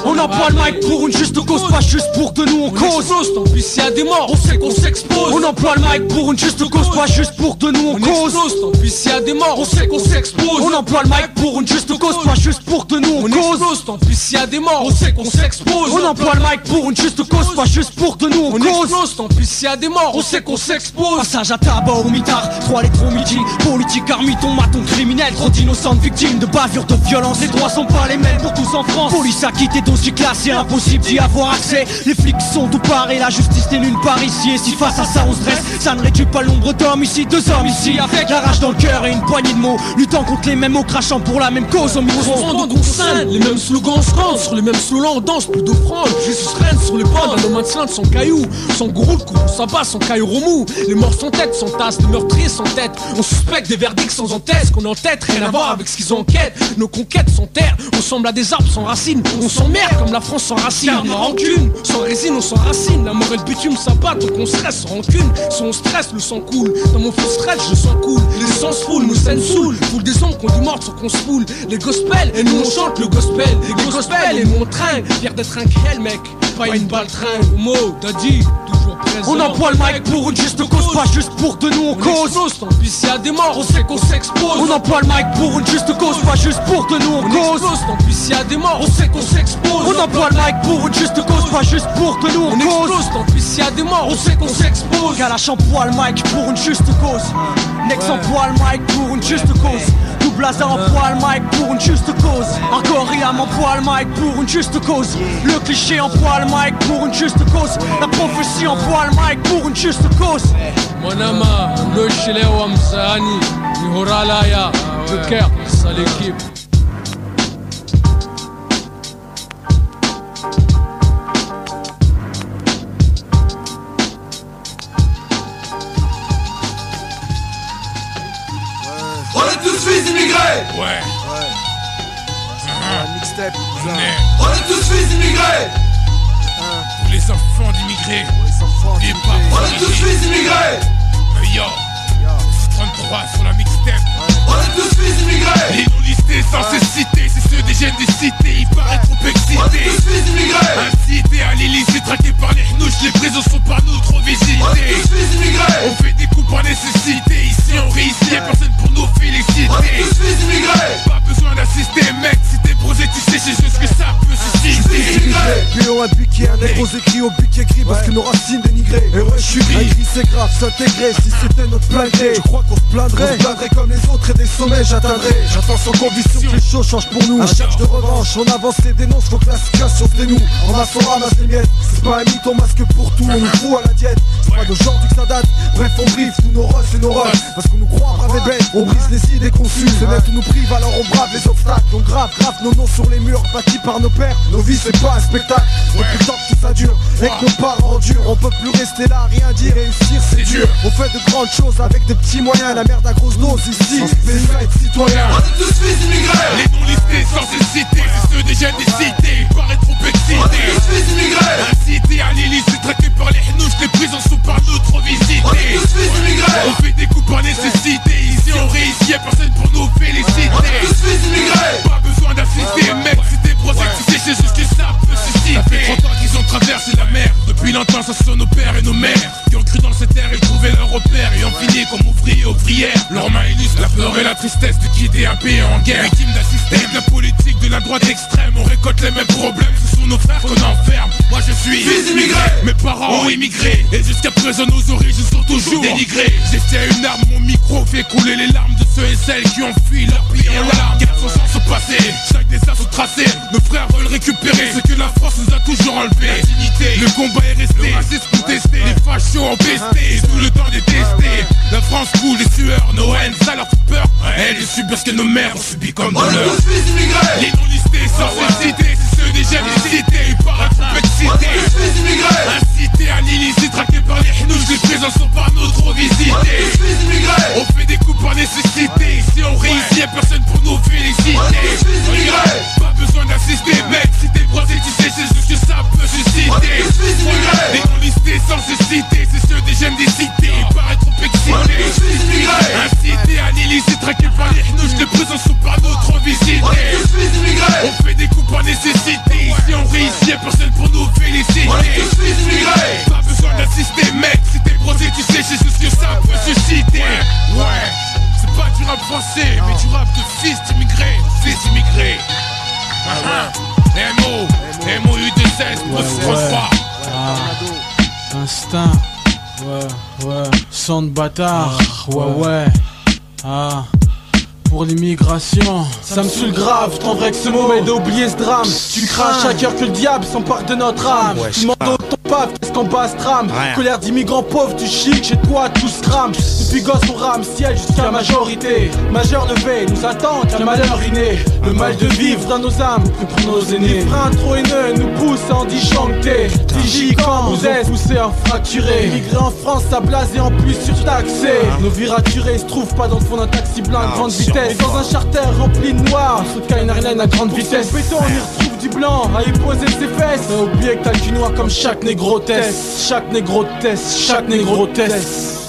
On emploie le mic pour une juste cause, pas juste pour de nous on cause. Tant pis s'il y a des morts, on sait qu'on s'expose. On emploie le mic pour une juste cause, pas juste pour de nous on cause. Tant pis s'il y a des morts, on sait qu'on s'expose. On emploie le mic pour une juste cause, pas juste pour de nous on cause. Tant pis s'il y a des morts, on sait qu'on s'expose. On emploie le mic pour une juste cause, pas juste pour de nous on cause. Tant pis s'il y a des morts, on sait qu'on s'expose. Passage à tabac au mitard, 3 lettres au midi. Politique, armiton, maton, criminel, trop d'innocentes victimes de bavures, de violence. Les droits sont pas les mêmes pour tous en France. Police acquittée, dossier classé, impossible d'y avoir accès. Les flics sont tout parés, la justice n'est nulle part ici. Et si face à ça on se dresse, ça ne réduit pas le nombre d'hommes ici. 2 hommes ici, avec la rage dans le cœur et une poignée de mots, luttant contre les mêmes mots, crachant pour la même cause au micro. On scène, les mêmes slogans se rendent, sur les mêmes slogans on danse, plus d'offrandes. Jésus règne sur les bandes, un homme de sans cailloux, sans gourou, le coup on s'abat, sans caillou remous. Les morts sans tête, sans tasse, les meurtriers sans tête. On suspecte des verdicts sans en-tête, qu'on en tête, rien à voir avec ce qu'ils ont en quête. Nos conquêtes sans terre, on semble à des arbres sans racines. On s'emmerde comme la France sans racines. Sans rancune, sans résine, on s'enracine. La mort et le bitume s'abattent, donc on stresse sans rancune. Si on stresse, le sang coule. Dans mon faux stress, je sens cool. Les sens foulent, nos scènes saoulent. Foule des ombres qu'on dit mortes sans qu'on se foule. Les gospels, et nous on chante le gospel. Les gospels, et nous on tringue. Fier d'être un créel, mec, pas une balle tringue. Au mot, daddy, toujours présent. On emploie le mic pour une juste cause, pas juste pour de nous on cause. Tant pis s'il y a des morts, on sait qu'on s'expose. On emploie le mic pour une juste cause, pas juste pour de nous on cause. Tant pis s'il y a des morts, on sait qu'on s'expose. On emploie le mic pour une juste cause, pas juste pour de nous on cause. Tant pis s'il y a des morts, on sait qu'on s'expose. Kalash emploie le mic pour une juste cause. Nex emploie le mic pour une juste cause. Doublaza emploie le mic pour une juste cause. Encore Iam emploie le mic pour une juste cause. Le cliché emploie le mic pour une juste cause. La prophétie emploie le mic pour une juste cause. Mwanama, le chileo wa msaani, ni horalaya, de cœur, ça l'équipe. On est tous fils d'immigrés. Ouais. Mixtape. On est tous fils d'immigrés. Pour les enfants d'immigrés. On est tous fils d'immigrés. Yo. 33 sur la mixtape. On est tous fils d'immigrés. Les non listés sans cécité, c'est ceux des jeunes des cités. Ils paraissent trop excités. On est tous fils d'immigrés. Incités à l'Élysée, traqués par les hnouches. Les prisons sont par nous trop visités. On est tous fils d'immigrés. On fait des coups par nécessité. Ici on réussit, y'a personne pour nous féliciter. On est tous fils d'immigrés. Pas besoin d'assister, mec. Si t'es brosé, tu sais c'est juste que ça peut susciter. Puis on a piqué un nègre aux écrits au piqué gris parce que nos racines dénigrées. Et ouais, je suis gris. Un gris c'est grave, s'intégrer si c'était notre plein gré. Tu crois qu'on se plaindrait? On se plaindrait comme les autres et des sommets j'atteindrai. J'attends sans conviction que les choses changent pour nous. À cherche de revanche, on avance et dénonce, faut que la situation se dénoue. En maçon ramasse les miettes, c'est pas un mythe, on masque pour tout. On nous fout à la diète, C'est pas d'aujourd'hui que ça date. Bref, on brise tous nos rushs et nos rushs. Parce qu'on nous croit braves et bêtes. On brise les idées conçues. Ce net où nous prive, alors on brave les obstacles. On grave nos noms sur les murs, bâtis par nos pères. Nos vies, c'est pas un spectacle. Depuis le temps que tout ça dure et que nos parents endurent. On peut plus rester là, rien dire, réussir c'est dur. On fait de grandes choses avec des petits moyens. La merde à grosse dose ici, mais ça être citoyen. On est tous fils d'immigrés. Les non listés sans cécité, c'est ceux des jeunes des cités. Paraît trop excités. On est tous fils d'immigrés. Incité à l'illicite, traqués par les hnouches. Les prisons sont par nous trop visitées. On est tous fils d'immigrés. On fait des coups par nécessité. Ici on réussit, y'a personne pour nous féliciter. On est tous fils d'immigrés. Pas besoin d'assister, mec, si t'es brosé, tu sais, c'est juste que ça peut susciter. Ça fait 30 ans qu'ils ont traversé la mer. Depuis longtemps, ça sont nos pères et nos mères qui ont cru dans cette terre et trouvé leur repère. Et ont fini comme ouvriers, ouvrières. Leurs mains illustrent la peur et la tristesse de quitter un pays en guerre. Victime d'un système, de la politique, de la droite extrême. On récolte les mêmes problèmes, ce sont nos frères qu'on enferme. Moi je suis fils immigré, mes parents ont immigré. Et jusqu'à présent nos origines sont toujours dénigrées. J'ai fait une arme, mon micro fait couler les larmes de ceux et celles qui ont fui leur pays en larmes. 400 ans sont passés, chaque dessin sont tracés. Nos frères veulent récupérer ce que la France nous a toujours enlevé. La dignité, le combat est resté, le racisme contesté. Les fachos ont pesté, tout le temps détesté. La France coule les sueurs, nos haines, ça leur fait peur. Elles les subissent que nos mères ont subi comme douleur. Les non listés sans cécité, c'est ceux des jeunes des cités. Ils paraissent trop excités. Incités à l'illicite, traqués par les hnouches. Les prisons sont par nous trop visitées. On fait des coups par nécessité. Si on réussit, y'a personne pour nous féliciter. Pas besoin d'assister, mec, si t'es brossé, tu sais, c'est juste que ça peut susciter. Les non listés sans cécité, c'est ceux des jeunes des cités. Ils paraissent trop excités. Incités à l'illicite, traqués par les hnouches. Les prisons sont par nous trop visitées. On fait des coups par nécessité. Si on réussit, y'a personne pour nous féliciter. Pas besoin d'assister, mec, si t'es brosé, tu sais, c'est juste que ça peut susciter. Ouais, c'est pas du rap français, mais du rap de fils d'immigrés. Fils d'immigrés. MO, MO-U-2-S, poste 33. Instinct, ouais, sang de bâtard, ouais. Pour l'immigration, ça me saoule grave, tant vrai que ce mot m'aide à oublier ce drame. Tu craches à cœur que le diable s'empare de notre âme. Tu demandes au ton paf, qu'est-ce qu'en bas se trame. Colère d'immigrants pauvres, tu chic, chez toi tout se crame. Depuis gosse on rame, ciel jusqu'à majorité. Majeur levé, nous attend qu'un malheur inné. Le mal de vivre dans nos âmes, que pour nos aînés. Les freins trop haineux nous poussent à en disjoncter. Digicant nous ont poussé à fracturer. Immigrer en France, ça blase et en plus surtaxé. Nos vies raturées se trouvent pas dans le fond d'un taxi blanc à grande vitesse. Mais dans un charter rempli de noir, un truc à une airline à grande vitesse. Au béton on y retrouve du blanc, à y poser ses fesses. Mais oubliez que t'as du noir comme chaque négro test. Chaque négro test, chaque négro test.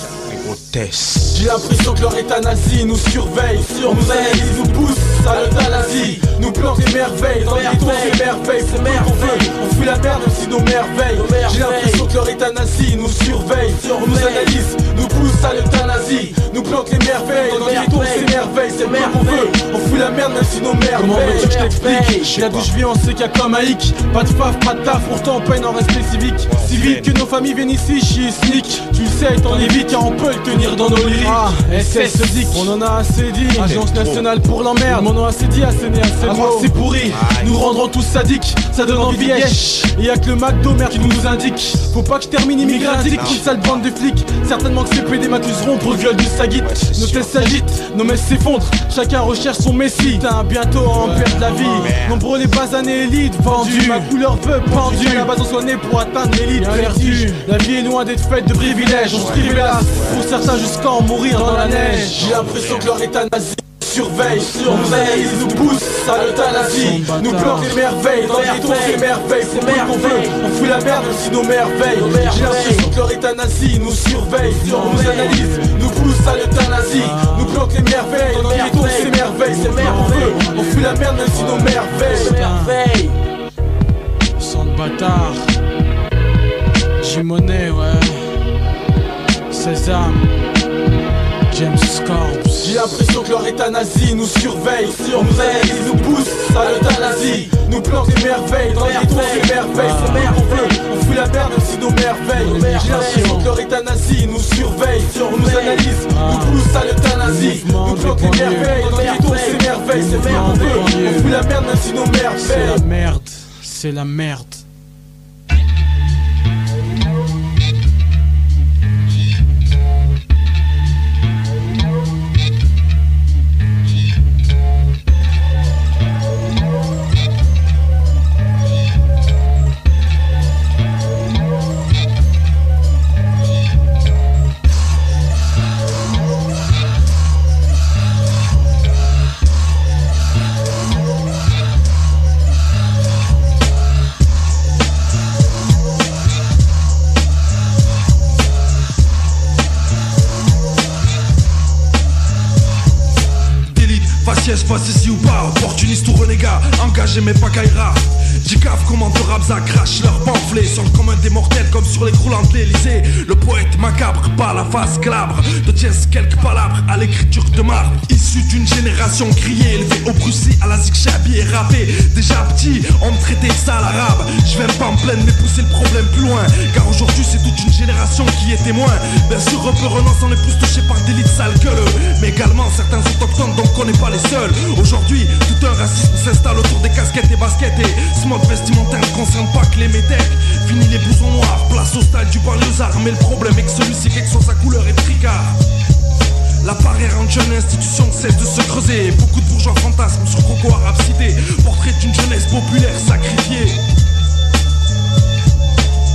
J'ai l'impression que leur état nazi nous surveille. On nous analyse, nous pousse à l'euthanasie. Nous plante des merveilles, dans les tours des merveilles. C'est merde, on fuit la merde aussi nos merveilles. J'ai l'impression que leur état nazi nous surveille. On nous analyse, nous pousse à l'euthanasie. Nous plante les merveilles, dans les tours des merveilles. C'est merde, on fuit la merde même si nos merveilles. Comment veux-tu que je t'explique? Là d'où je viens on sait qu'il y a comme un hic. Pas de faf, pas de taf, pourtant on peine en respect civique. Si vite que nos familles viennent ici, chier sneak. Tu le sais, étant les vies car on peut le tenir dans nos lyriques. SS Dick, on en a assez dit. Agence nationale pour l'emmerde, on en a assez dit, assez né, assez mort. C'est pourri, nous rendrons tous sadiques. Ça donne envie yesh. Et y'a que le McDo merde qui nous indique. Faut pas que je termine immigratique, toute sale bande de flics. Certainement que ces PD m'accuseront pour le viol du Sagit. Nos tests s'agitent, nos messes s'effondrent. Chacun recherche son messie. Putain, bientôt à en perdre la vie. Nombreux les basanés élites vendus. Ma couleur veut pendu. À la base on soit né pour atteindre l'élite perdue. La vie est loin d'être faite de privilèges. On se prive hélas, pour certains jusqu'à en mourir dans la neige. J'ai l'impression que leur état nazi surveille, on nous analyse, nous pousse à l'euthanasie. Nous plante les merveilles, dans les tours des merveilles. C'est merde qu'on veut, on fuit la merde aussi nos merveilles. J'ai l'impression que leur état nazi nous surveille. On nous analyse, nous pousse à l'euthanasie. Nous plante les merveilles, dans les tours des merveilles. C'est merde qu'on veut, on fuit la merde même si nos merveilles. Sang de bâtard, J-Money, ouais. Sésame, James Scorps. J'ai l'impression que leur état nazi nous surveille. On nous analyse, nous pousse à l'euthanasie. Nous plante les merveilles, dans les tours des merveilles. C'est merde qu'on veut, on fuit la merde aussi nos merveilles. J'ai l'impression que leur état nazi nous surveille. On nous analyse, nous pousse à l'euthanasie. Nous plante les merveilles, dans les tours des merveilles. C'est merde qu'on veut, on fuit la merde même si nos merveilles. C'est la merde, c'est la merde. pièce passe ici ou pas, opportuniste ou renégat, engagé mais pas Kaira. J-Caf commande le Rabza, crache leurs pamphlets, sont comme un des mortels comme sur les croulantes de l'Elysée. Le poète macabre, pas la face glabre, de tiens quelques palabres à l'écriture de marbre. Issu d'une génération criée, élevé au Bruxelles à la zig habillé et rappé. Déjà petit, on me traitait de sale arabe. Je vais pas me plaindre mais pousser le problème plus loin, car aujourd'hui c'est toute une génération qui est témoin. Bien sûr un peu renonce, on est plus touché par des lits de sale gueule, mais également certains autochtones donc on n'est pas les seuls. Aujourd'hui tout un racisme s'installe autour des casquettes et baskets, et ce mode vestimentaire ne concerne pas que les métèques. Fini les blousons noirs, place au style du banlieusard, mais le problème est que celui-ci quelle que soit sa couleur est tricard. La barrière entre jeunes institutions cesse de se creuser. Beaucoup de bourgeois fantasment sur Coco Arabe Cité, portrait d'une jeunesse populaire sacrifiée.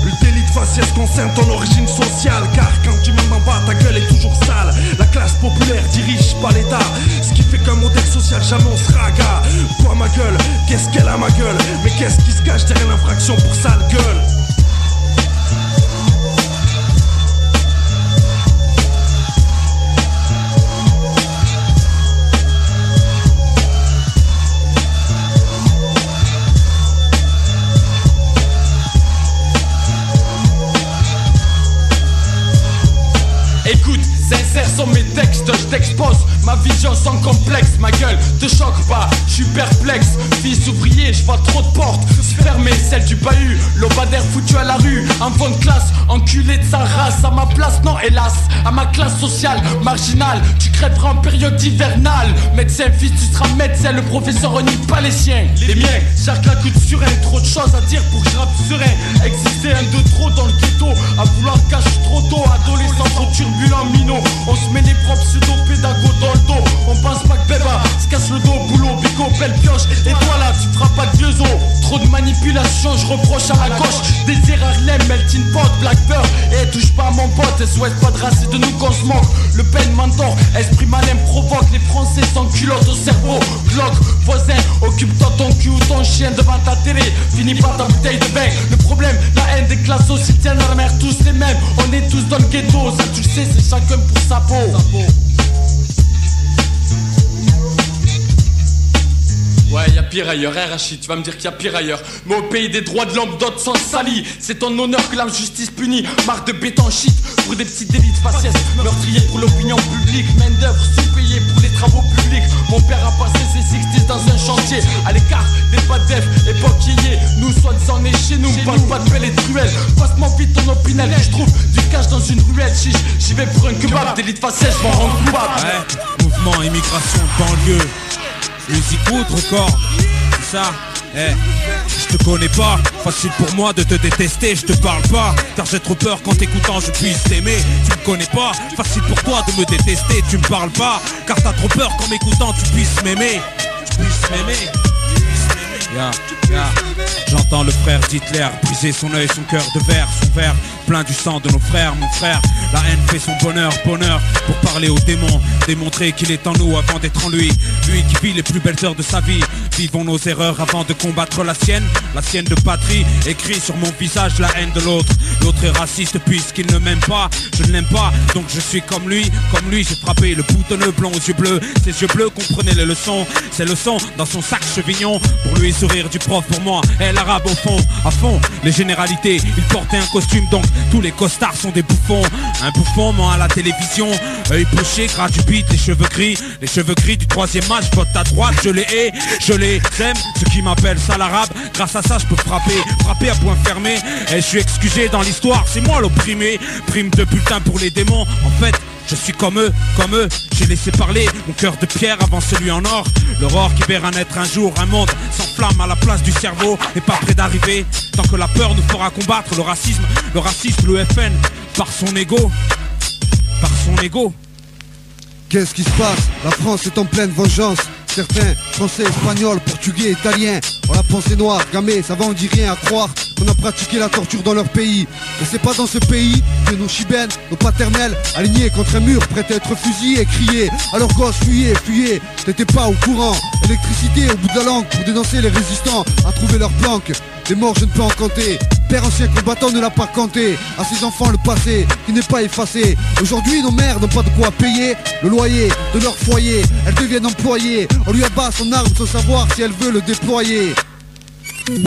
Le délit de faciès concerne ton origine sociale, car quand tu mènes en bas, ta gueule est toujours sale. La classe populaire dirige pas l'État, ce qui fait qu'un modèle social jamais on sera gars. Toi ma gueule, qu'est-ce qu'elle a ma gueule, mais qu'est-ce qui se cache derrière l'infraction pour sale gueule? Écoute, sincère sont mes textes, je t'expose ma vision sans complexe. Ma gueule te choque pas, je suis perplexe. Fils ouvrier, je vois trop de portes fermées, celle du bahut, l'obadaire foutu à la rue. Enfant de classe, enculé de sa race. À ma place, non hélas, à ma classe sociale marginale, tu crèveras en période hivernale. Médecin, fils, tu seras médecin, le professeur renie pas les siens. Les miens, chacun coup de surin, trop de choses à dire pour que je rappe serein. Exister un de trop dans le ghetto, à vouloir cacher trop tôt. Adolescent trop turbulent, minot, on se met les propres pseudo-pédagogues dans le dos. On pense pas que Beba se casse le dos, boulot, bico, belle pioche. Et toi là, tu feras pas de vieux os. Trop de manipulation, je reproche à la gauche. Désir Harlem, melting pot, Blackbird. Et touche pas à mon pote, et souhaite pas de racisme de nous qu'on se moque. Le peine mentor, esprit malin provoque. Les Français sans culotte au cerveau. Glock, voisin, occupe-toi ton cul ou ton chien devant ta télé. Finis pas ta bouteille de vin. Le problème, la haine des classes aussi tiennent à la mer, tous les mêmes. On est tous dans le ghetto, ça tu le sais, c'est chacun pour sa peau. Ouais, y'a pire ailleurs, hein Rachid, tu vas me dire qu'il y a pire ailleurs. Mais au pays des droits de l'homme, d'autres sont salis. C'est ton honneur que la justice punit. Marque de béton shit pour des petits délits de faciès. Meurtrier pour l'opinion publique. Main d'œuvre sous-payée pour les travaux publics. Mon père a passé ses 60s dans un chantier. À l'écart des pas d'EF, époque yéyé. Nous, soi-disant, on est chez nous. Parle pas de belle et de cruelle. Passe-moi vite ton opinel. Je trouve du cash dans une ruelle chiche. J'y vais pour un kebab. Délit de faciès, je m'en rends coupable. Ouais, mouvement, immigration, banlieue. Musique ou record, c'est ça, je te connais pas, facile pour moi de te détester, je te parle pas, car j'ai trop peur qu'en t'écoutant je puisse t'aimer. Tu me connais pas, facile pour toi de me détester, tu me parles pas, car t'as trop peur qu'en m'écoutant tu puisses m'aimer. J'entends le frère d'Hitler briser son œil, son cœur de verre, son verre plein du sang de nos frères, mon frère. La haine fait son bonheur pour parler aux démons, démontrer qu'il est en nous avant d'être en lui. Lui qui vit les plus belles heures de sa vie. Vivons nos erreurs avant de combattre la sienne de patrie. Écrit sur mon visage la haine de l'autre. L'autre est raciste puisqu'il ne m'aime pas. Je ne l'aime pas, donc je suis comme lui. Comme lui, j'ai frappé le boutonneux blond aux yeux bleus. Ses yeux bleus comprenaient les leçons. Ces leçons dans son sac chevignon. Pour lui, sourire du prof, pour moi, est l'arabe au fond. À fond, les généralités. Il portait un costume, donc tous les costards sont des bouffons. Un bouffon ment à la télévision. Œil poché, gras du beat, les cheveux gris du troisième match. Vote à droite, je les hais, je les aime. Ceux qui m'appellent sale arabe, grâce à ça je peux frapper à point fermé. Et je suis excusé dans l'histoire, c'est moi l'opprimé. Prime de bulletin pour les démons. En fait, je suis comme eux, j'ai laissé parler mon cœur de pierre avant celui en or. L'aurore qui verra naître un jour un monde sans flamme à la place du cerveau n'est pas près d'arriver. Tant que la peur nous fera combattre le racisme, le FN, par son ego. Qu'est-ce qui se passe? La France est en pleine vengeance. Certains, français, espagnols, portugais, italiens, ont la pensée noire, gamés, ça va on dit rien à croire qu'on a pratiqué la torture dans leur pays. Et c'est pas dans ce pays que nos chibènes, nos paternels, alignés contre un mur, prêts à être fusillés et criés à leurs gosses, fuyez, t'étais pas au courant. Électricité au bout de la langue pour dénoncer les résistants, à trouver leur planque. Des morts je ne peux en compter, père ancien combattant ne l'a pas compté. À ses enfants le passé qui n'est pas effacé. Aujourd'hui nos mères n'ont pas de quoi payer le loyer de leur foyer. Elles deviennent employées. On lui abat son arme sans savoir si elle veut le déployer. Tu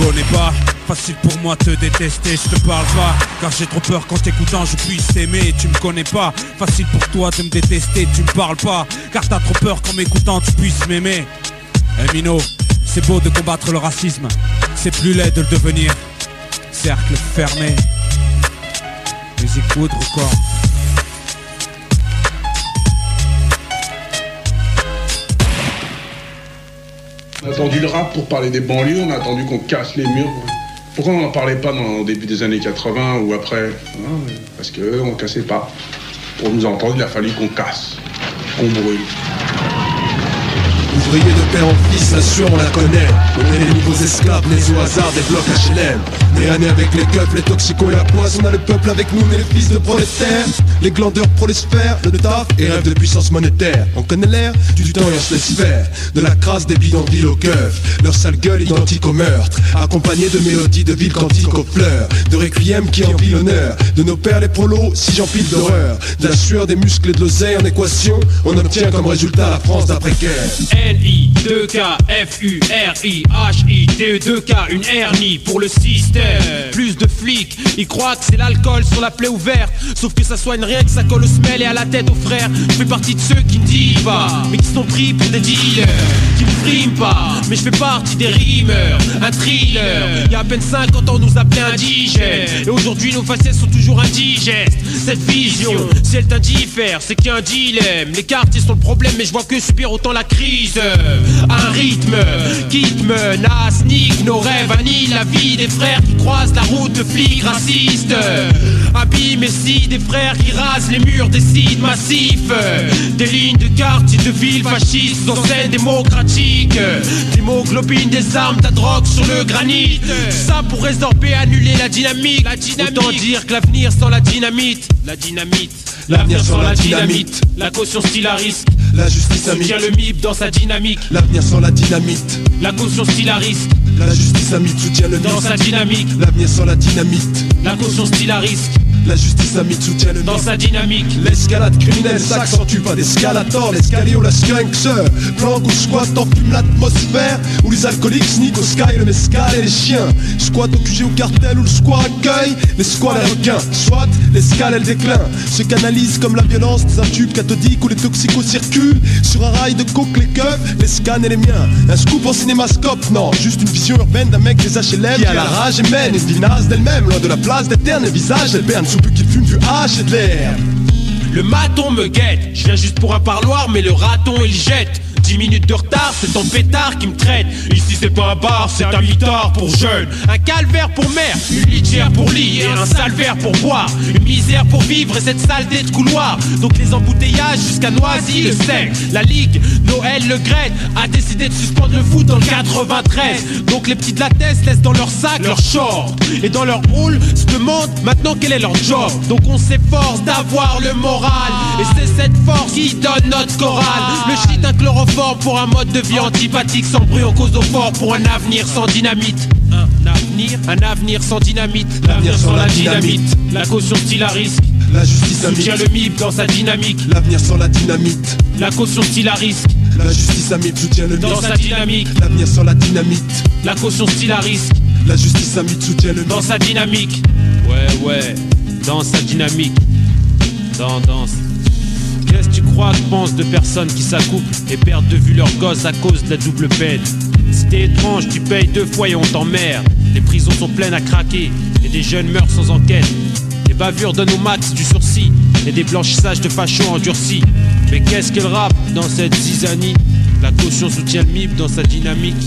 connais pas, facile pour moi te détester, je te parle pas. Car j'ai trop peur qu'en t'écoutant je puisse t'aimer. Tu me connais pas, facile pour toi de me détester, tu me parles pas. Car t'as trop peur qu'en m'écoutant tu puisses m'aimer. Eh Mino, c'est beau de combattre le racisme, c'est plus laid de le devenir. Cercle fermé, musique poudre record. On a attendu le rap pour parler des banlieues, on a attendu qu'on casse les murs. Pourquoi on n'en parlait pas au début des années 80 ou après? Parce qu'on cassait pas. Pour nous entendre, il a fallu qu'on casse, qu'on brûle. Ouvrier de père en fils, la sueur on la connaît. On est les nouveaux esclaves, nés au hasard des blocs HLM. Nés à nez avec les keufs, les toxicos et la poisse. On a le peuple avec nous, mais les fils de prolétaires. Les glandeurs prolifèrent, le taf et rêvent de puissance monétaire. On connaît l'air du temps et on se laisse faire. De la crasse des bidonvilles aux keufs. Leur sale gueule identique au meurtre. Accompagnée de mélodies de villes cantiques aux fleurs. De requiem qui envie l'honneur. De nos pères les prolos, si j'empile d'horreur. De la sueur des muscles et de l'oseille en équation. On obtient comme résultat la France d'après-guerre. N-I-2-K-F-U-R-I-H-I-T-E-2-K, une hernie pour le système. Plus de flics, ils croient que c'est l'alcool sur la plaie ouverte. Sauf que ça soigne rien que ça colle aux semelles et à la tête aux frères. Je fais partie de ceux qui ne disent pas, mais qui sont pris pour des dealers. Qui ne friment pas, mais je fais partie des rimeurs. Un thriller, il y a à peine 50 ans on nous appelait indigènes. Et aujourd'hui nos facettes sont toujours indigestes. Cette vision, si elle t'indiffère, c'est qu'il y a un dilemme. Les quartiers sont le problème, mais je vois que subir autant la crise. Un rythme qui te menace, nique nos rêves, annihile la vie des frères qui croisent la route de flics racistes. Abîme et si des frères qui rasent les murs des sites massifs. Des lignes de quartier de villes fascistes sous scène démocratique. L'hémoglobine des armes, ta drogue sur le granit. Tout ça pour résorber, annuler la dynamique. Autant dire que l'avenir sans la dynamite. L'avenir sans la dynamite. La caution style à risque. La justice à soutient le MIB dans sa dynamique. L'avenir sans la dynamite. La caution style à risque. La justice à mythe soutient le MIB dans sa dynamique. L'avenir sans la dynamite. La caution style à risque. La justice à mythe soutient le dans sa dynamique. L'escalade criminelle s'accentue pas d'escalator. L'escalier ou la skunks planque ou squat enfume l'atmosphère. Où les alcooliques sneak au sky, le mescal et les chiens. Squat au QG au cartel où le squat accueille les squats les requins. Soit l'escale elle déclin, se canalise comme la violence dans un tube cathodique où les toxicos circulent. Sur un rail de coke les keufs, les scans et les miens. Un scoop en cinémascope, non, juste une vision urbaine d'un mec des HLM qui a la rage et mène une vie naze d'elle-même. Loin de la place d'éternel visage, elle berne sous plus qu'il fume du H et de l'air. Le maton me guette, je viens juste pour un parloir mais le raton il jette. 10 minutes de retard, c'est ton pétard qui me traite. Ici c'est pas un bar, c'est un mitard pour jeunes. Un calvaire pour mère, une litière pour lit et un sale verre pour boire. Une misère pour vivre et cette saleté de couloir. Donc les embouteillages jusqu'à Noisy le sec. La Ligue, Noël Le Gret a décidé de suspendre le foot dans le 93. Donc les petits de la tête laissent dans leur sac leur short. Et dans leur hall se demandent maintenant quel est leur job. Donc on s'efforce d'avoir le moral. Et c'est cette force qui donne notre chorale. Le shit un chloroforme pour un mode de vie antipathique. Sans bruit on cause au fort pour un avenir sans dynamite. Un avenir sans dynamite. L'avenir sans la dynamite. La caution style à risque. La justice à mythe soutient le MIB dans sa dynamique. L'avenir sans la dynamite. La caution style à risque. La justice à mythe soutient le MIB dans sa dynamique. L'avenir sans la dynamite. La caution style à risque. La justice à mythe soutient le MIB dans sa dynamique. Ouais, dans sa dynamique. Danse. Qu'est-ce que tu crois que pensent de personnes qui s'accouplent et perdent de vue leurs gosses à cause de la double peine? Si t'es étrange, tu payes 2 fois et on t'emmerde. Les prisons sont pleines à craquer et des jeunes meurent sans enquête. Les bavures donnent au max du sursis et des blanchissages de fachos endurcis. Mais qu'est-ce que le rap dans cette zizanie? La caution soutient le MIB dans sa dynamique.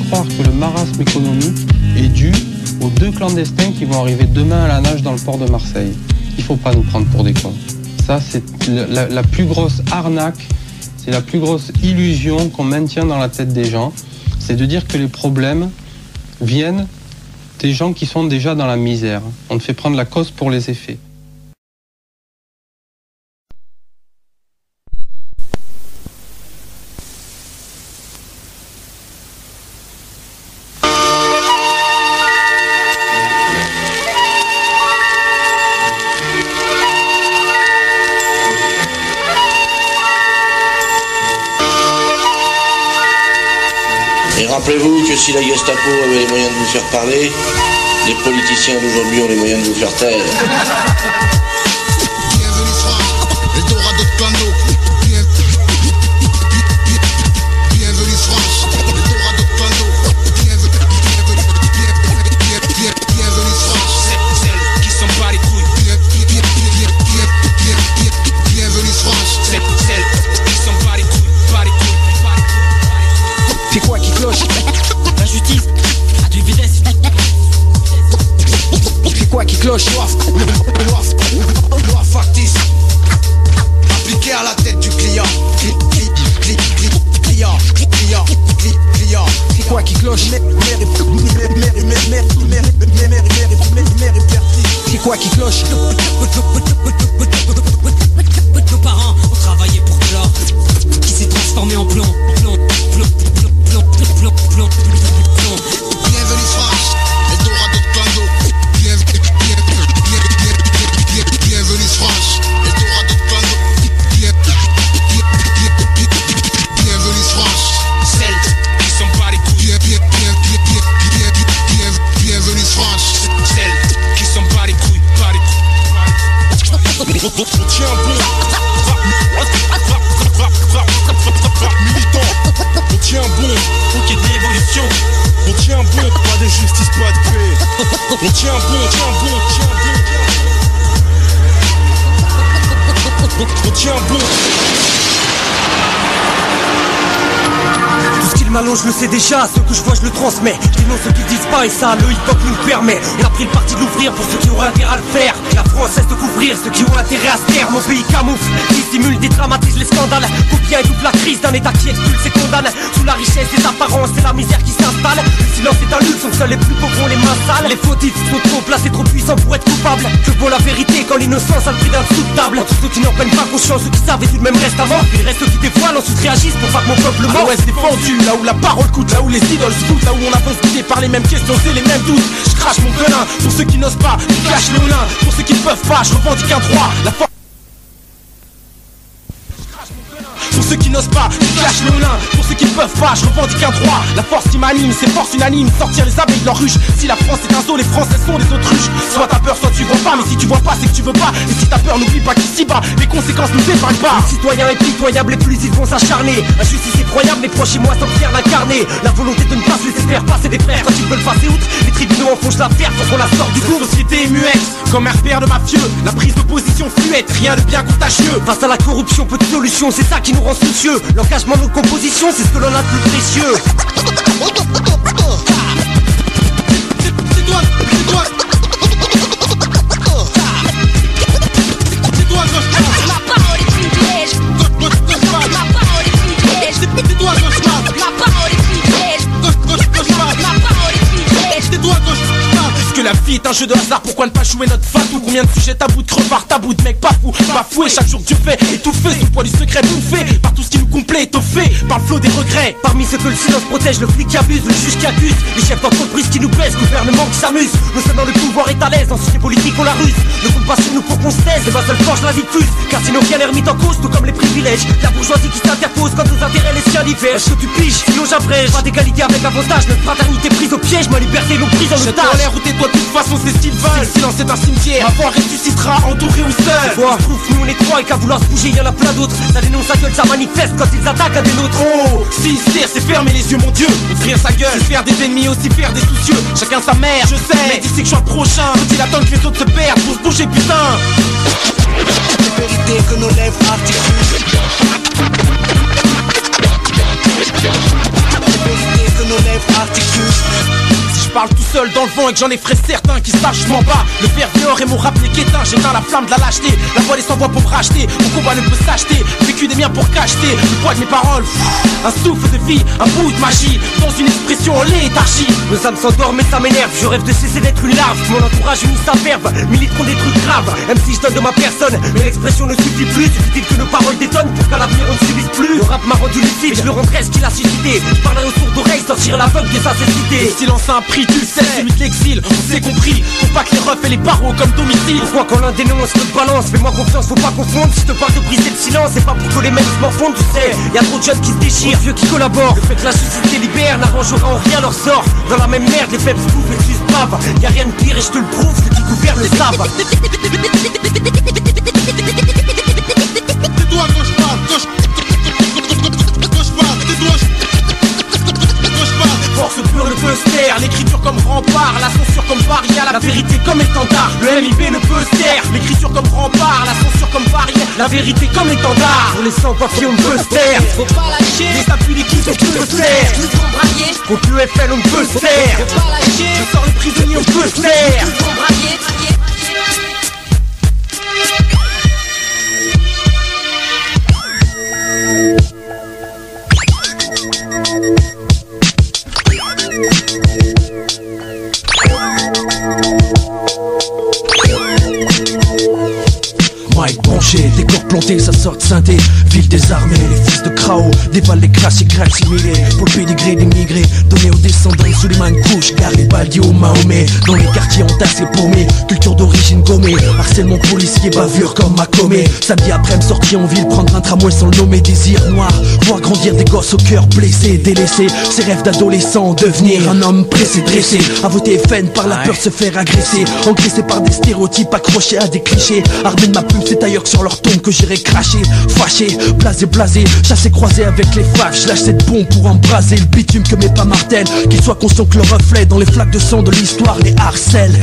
Croire que le marasme économique est dû aux 2 clandestins qui vont arriver demain à la nage dans le port de Marseille. Il ne faut pas nous prendre pour des cons. Ça, c'est la plus grosse arnaque, c'est la plus grosse illusion qu'on maintient dans la tête des gens. C'est de dire que les problèmes viennent des gens qui sont déjà dans la misère. On te fait prendre la cause pour les effets. Et rappelez-vous que si la Gestapo avait les moyens de vous faire parler, les politiciens d'aujourd'hui ont les moyens de vous faire taire. Bienvenue France, Eldorado de plein d'eau. Bienvenue France, Eldorado de plein d'eau. Bienvenue France, celle qui s'en bat les couilles. Bienvenue France, celle qui s'en bat les couilles, bat les couilles. C'est quoi qui cloche? La justice a du vitesse. C'est quoi qui cloche? Loi factice appliquée à la tête du client. Client. C'est quoi qui cloche? C'est quoi qui cloche? Nos parents ont travaillé pour de l'or qui s'est transformé en plomb. Bienvenue France, Eldorado de plein d'eau. Bienvenue France, Eldorado de plein d'eau. Bienvenue France, celle qui s'en bat les couilles. Bienvenue France, celle qui s'en bat les couilles, bat les couilles. on tient bon. Militant, on tient bon. Faut qu'il y ait de l'évolution. On tient bon, pas de justice, pas de paix. On tient bon. On tient bon. Tout ce qu'ils m'allongent, je le sais déjà. Ce que je vois, je le transmets. Je dénonce ce qu'ils disent pas et ça, le hip-hop nous le permet. On a pris le parti de l'ouvrir pour ceux qui auraient intérêt à le faire. La France cesse de couvrir ceux qui ont intérêt à se taire. Mon pays camoufle, dissimule, dédramatise les scandales. Combien étouffe la crise d'un état qui expulse et condamne. Sous la richesse des apparences et la misère qui s'installe. Le silence est un luxe, donc seuls les plus pauvres ont les mains sales. Les fautifs sont trop placés, trop puissants pour être coupables. Que vaut la vérité quand l'innocence a le prix d'un sou de table? Entre ceux qui n'en prennent pas conscience, ceux qui savent et tout de même restent à mort. Il reste ceux qui dévoilent, ensuite réagissent pour pas que mon peuple mort. L'Ouest défendu, là où la parole coûte, là où les idoles scoutent, là où on avance guidé par les mêmes questions et les mêmes doutes. Je crache mon venin pour ceux qui n'osent pas, je cache le lin pour ceux qui ne peuvent pas, je revendique un droit. La force. Pour ceux qui n'osent pas, je cache le lin. Pour ceux qui ne peuvent pas, je revendique un droit. La force qui m'anime, c'est force unanime. Sortir les abeilles de leur ruche. Si la France est un zoo, les Français sont des autruches. Soit t'as peur, soit tu vois pas. Mais si tu vois pas, c'est que tu veux pas. Et si t'as peur, n'oublie pas qu'ici-bas, les conséquences nous épargnent pas. Les citoyens impitoyables, les plus ils vont s'acharner. Injustice effroyable, mes proches et moi sont fiers d'incarner. La volonté de ne pas se laisser faire passer des frères. Quand ils veulent passer outre, les tribunaux enfoncent l'affaire pour qu'on la sorte du coup. La société est muette, comme un repère de mafieux. La prise de position fluette, rien de bien contagieux. Face à la corruption, peu de solutions, c'est ça qui nous rend soucieux. L'engagement de nos compositions, c'est ce que l'on a de plus précieux. Puisque la vie est un jeu de hasard, pourquoi ne pas jouer notre fatou? Combien de sujets tabous de crevards, tabous de mecs pas fous, bafoués. Chaque jour Dieu fait étouffer sous le poids du secret bouffé par tout ce qui nous complaît, étoffé par le flot des regrets. Parmi ceux que le silence protège, le flic qui abuse, le juge qui accuse, les chefs d'entreprise qui nous baissent, le gouvernement qui s'amuse. Le seul dans le pouvoir est à l'aise, ensuite les politiques ont la ruse. Ne compte pas sur nous pour qu'on se taise, c'est ma seule force la diffuse. Car sinon rien n'est remis en cause, tout comme les privilèges. La bourgeoisie qui s'interpose quand nos intérêts les siens divergent. Est-ce que tu piges? Sinon j'abrège. Pas d'égalité avec avantage, notre fraternité prise au piège, ma liberté l'ont prise en otage. Jette en l'air ou tais-toi, de toute façon c'est ce qu'ils veulent. Le silence est un cimetière, ma foi ressuscitera, entouré ou seul. Vois, nous on est trois et qu'à vouloir se bouger, y'en a plein d'autres. Ça dénonce sa gueule, ça manifeste quand ils attaquent à des nôtres. Oh, si se taire, c'est fermer les yeux, mon Dieu. Ouvrir sa gueule, c'est faire des ennemis, aussi faire des soucieux. Chacun sa mère, je sais, mais d'ici que je sois le prochain. Faut-il attendre que les autres se perdent pour se bouger, putain? Les vérités que nos lèvres articulent. Les vérités que nos lèvres articulent. Si je parle tout seul dans dans le vent et que j'en ai frais certains qui savent je m'en bats. Le verre dehors et mon rap n'est qu'éteint. J'éteins la flamme de la lâcheté. La voix est sans voix pour me racheter. Mon combat ne peut s'acheter. Vécu des miens pour cacheter le poids de mes paroles. Un souffle de vie, un bout de magie. Dans une expression en léthargie. Nos âmes s'endorment et ça m'énerve. Je rêve de cesser d'être une larve. Mon entourage unit sa verve. Milite contre des trucs graves. Même si je donne de ma personne, mais l'expression ne suffit plus. Suffit-il que nos paroles détonnent pour qu'à l'avenir on ne subisse plus. Le rap m'a rendu lucide et je le rendrai ce qu'il a suscité. Je parlerai au sourd d'oreille, sortir l'aveugle des incessités. Le silence a un prix, tu le sais, celui de l'exil. On s'est compris, faut pas que les refs et les barreaux comme domicile. Pourquoi quand l'un dénonce, l'autre balance? Fais-moi confiance, faut pas confondre. Si je te parle de briser le silence, c'est pas pour que les mêmes se morfondent, tu sais. Y'a trop de jeunes qui se déchirent, vieux qui collaborent. Le fait que la justice les libère n'arrangera en rien leur sort. Dans la même merde, les faibles se bouffent et se bavent. Y'a rien de pire et je te le prouve, ceux qui gouvernent le savent. Tais-toi quand je parle, quand je parle, tais-toi. Force pure ne peut se taire, l'écriture comme rempart, la censure comme barrière, la vérité comme étendard. Le MIB ne peut se taire, l'écriture comme rempart, la censure comme barrière, la vérité comme étendard. Pour les sans-papiers on ne peut se taire. Faut pas lâcher. Les appuis d'équipe on peut se taire. Tous embrayer. Contre le FL on ne peut se taire. Faut pas lâcher. Je sors les prisonniers on peut se taire. Tous embrayer. Mike branché, décor planté, ça sort de synthé. Ville désarmée, les fils de Krao dévalent les classiques assimilés. Pour le pédigré des migrés, donné aux descendants de Suleiman Kouch, Garibaldi ou Mahomet. Dans les quartiers entassés paumés, culture d'origine gommée. Harcèlement policier, bavure comme Macomet. Samedi après-midi sorti en ville, prendre un tramway sans le nommer. Désir noir, voir grandir des gosses au cœur blessé, délaissé. Ses rêves d'adolescent, devenir un homme pressé, dressé. À voter FN par la peur de se faire agresser. Engraissé par des stéréotypes accrochés à des clichés. Armé de ma plume, c'est ailleurs que sur leur tombe que j'irai cracher. Fâché, blasé, chassé croisé avec les faves. Je lâche cette bombe pour embraser le bitume que mes pas martèlent. Qu'ils soient conscients que le reflet dans les flaques de sang de l'histoire les harcèle.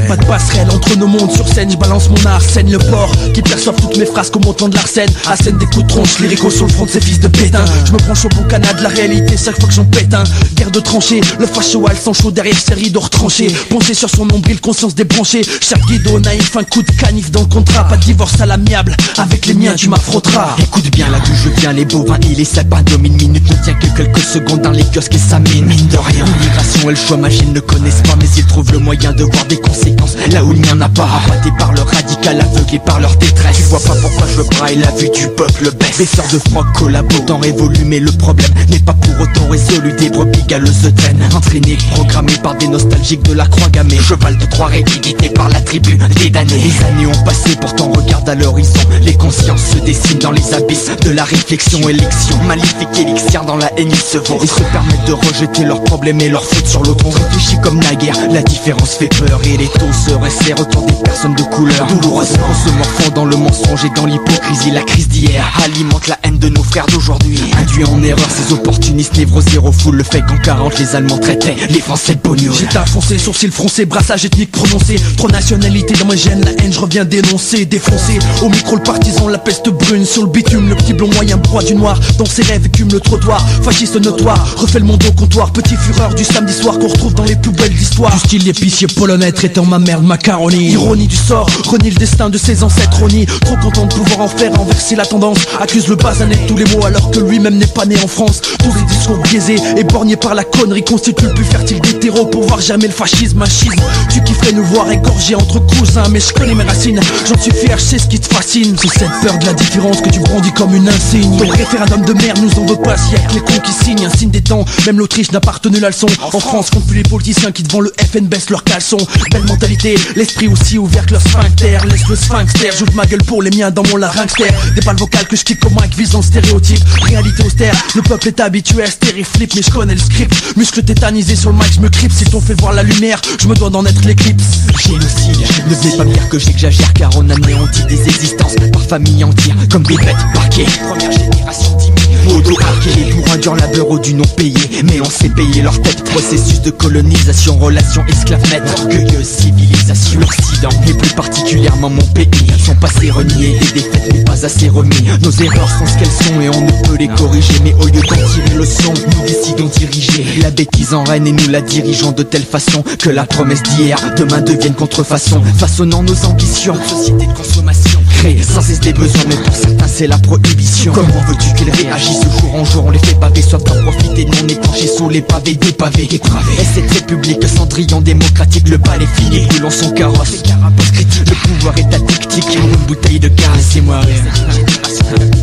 Pas de passerelle entre nos mondes sur scène. Je balance mon arsène, le port qui perçoivent toutes mes phrases comme autant de l'arsène. À scène des coups de tronche, lyricaux sur le front de ces fils de pétain. Je me branche au boucanat de la réalité chaque fois que j'en pète un. Guerre de tranchées, le facho al sang chaud derrière ses rideaux retranchés. Penché sur son nombril, conscience débranchée. Chaque guido naïf, un coup de canif dans le contrat. Pas de divorce à l'amiable, avec les miens tu m'affronteras. Écoute bien là d'où je viens, les bovins et les sapins. 2000 minutes ne tient que quelques secondes dans les kiosques et ça mine de rien. L'immigration et le chômage ils ne connaissent pas, mais ils trouvent le moyen de voir des conséquences là où il n'y en a pas. Rabattés par leur radical, aveuglés par leur détresse. Tu vois pas pourquoi je braille, la vue du peuple baisse. Baisseurs de froc collabo, temps révolu, mais le problème n'est pas pour autant résolu. Des brebis galeuses traînent, entraînés, programmés par des nostalgiques de la croix gammée. Cheval de Troie réédité par la tribu des damnés. Les années ont passé, pourtant regarde à l'horizon. Les consciences se dessinent dans les abysses de la réflexion. Élection maléfique, élixir dans la haine ils se vont et se permettent de rejeter leurs problèmes et leurs fautes sur l'autre. On réfléchit comme naguère, la différence fait peur et les taux se resserrent autour des personnes de couleur. Douloureusement se morfond dans le mensonge et dans l'hypocrisie. La crise d'hier alimente la haine de nos frères d'aujourd'hui. Induit en erreur ces opportunistes névrosés refoulent le fait qu'en 40 les Allemands traitaient les Français de pognon. J'étais foncé, sourcils froncés, brassage ethnique prononcé. Trop nationalité dans mes gènes, la haine je reviens dénoncer, défoncer. Au micro le partisan, la peste brune sur le bitume. Le petit blond moyen broie du noir, dans ses rêves écume le trottoir. Fasciste notoire, refait le monde au comptoir. Petit fureur du samedi soir qu'on retrouve dans les plus belles histoires. Du style épicier polonais traitant ma merde macaroni. Ironie du sort, renie le destin de ses ancêtres renie. Trop content de pouvoir en faire renverser la tendance. Accuse le basanet de tous les mots alors que lui-même n'est pas né en France. Tous les discours biaisés et borgnés par la connerie constituent le plus fertile des terreaux pour voir jamais le fascisme, machisme. Tu kifferais nous voir égorgés entre cousins, mais je connais mes racines, j'en suis fier, je sais ce qui te fascine. C'est cette peur de la différence que tu brandis comme une insigne. Ton référendum de merde nous en veut pas, si y'a que les cons qui signent. Un signe des temps, même l'Autriche n'a pas retenu la leçon. En France, compte plus les politiciens qui devant le FN baissent leurs caleçons. Belle mentalité, l'esprit aussi ouvert que leur sphincter. Laisse le sphincter, j'ouvre ma gueule pour les miens dans mon larynxter. Des balles vocales que je kick comme Mike visant le stéréotype. Réalité austère, le peuple est habitué à stéréflip, mais je connais le script. Muscle tétanisé sur le mic, je me cripe. Si t'on fait voir la lumière, je me dois d'en être l'éclipse. Génocide, ne venez pas me dire que j'exagère, car on anéantit des existences par famille entière comme des bêtes parquées. Première génération d'immigrés peau d'eau arquée pour un dur labeur du non payé. Mais on s'est payé leur tête. Processus de colonisation, relations esclave-maître, orgueilleuse civilisation. L'Occident, et plus particulièrement mon pays, sont passés reniés, des défaites mais pas assez remis. Nos erreurs sont ce qu'elles sont et on ne peut les corriger. Mais au lieu d'en tirer le son, nous décidons de diriger la bêtise en règne et nous la dirigeons de telle façon que la promesse d'hier, demain devienne contrefaçon. Façonnant nos ambitions, société de consommation, créer sans cesse des besoins, mais pour certains c'est la prohibition. Comment veux-tu qu'ils réagissent jour en jour? On les fait baver, soit pas profiter, non épanchés sous les pavés, des pavés dépravés. Et cette république, Cendrillon démocratique, le bal est fini, brûlons son carrosse. Le pouvoir est addictique, une bouteille de gaz, laissez-moi rire.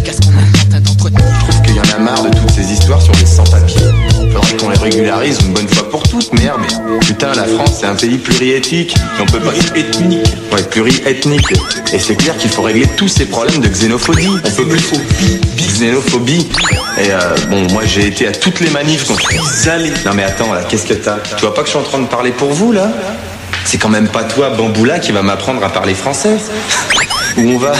Qu'est-ce qu'on a d'entretenir? Je trouve qu'il y en a marre de toutes ces histoires sur les sans-papiers. Faudrait qu'on les régularise une bonne fois pour toutes, merde. Putain, la France c'est un pays pluriethnique. Et on peut pas... Ethnique. Ouais, pluriethnique. Et c'est clair qu'il faut régler tous ces problèmes de xénophobie. On peut plus... Xénophobie. Et bon, moi j'ai été à toutes les manifs contre... Non mais attends, là, qu'est-ce que t'as? Tu vois pas que je suis en train de parler pour vous, là? C'est quand même pas toi, Bamboula, qui va m'apprendre à parler français. Où on va?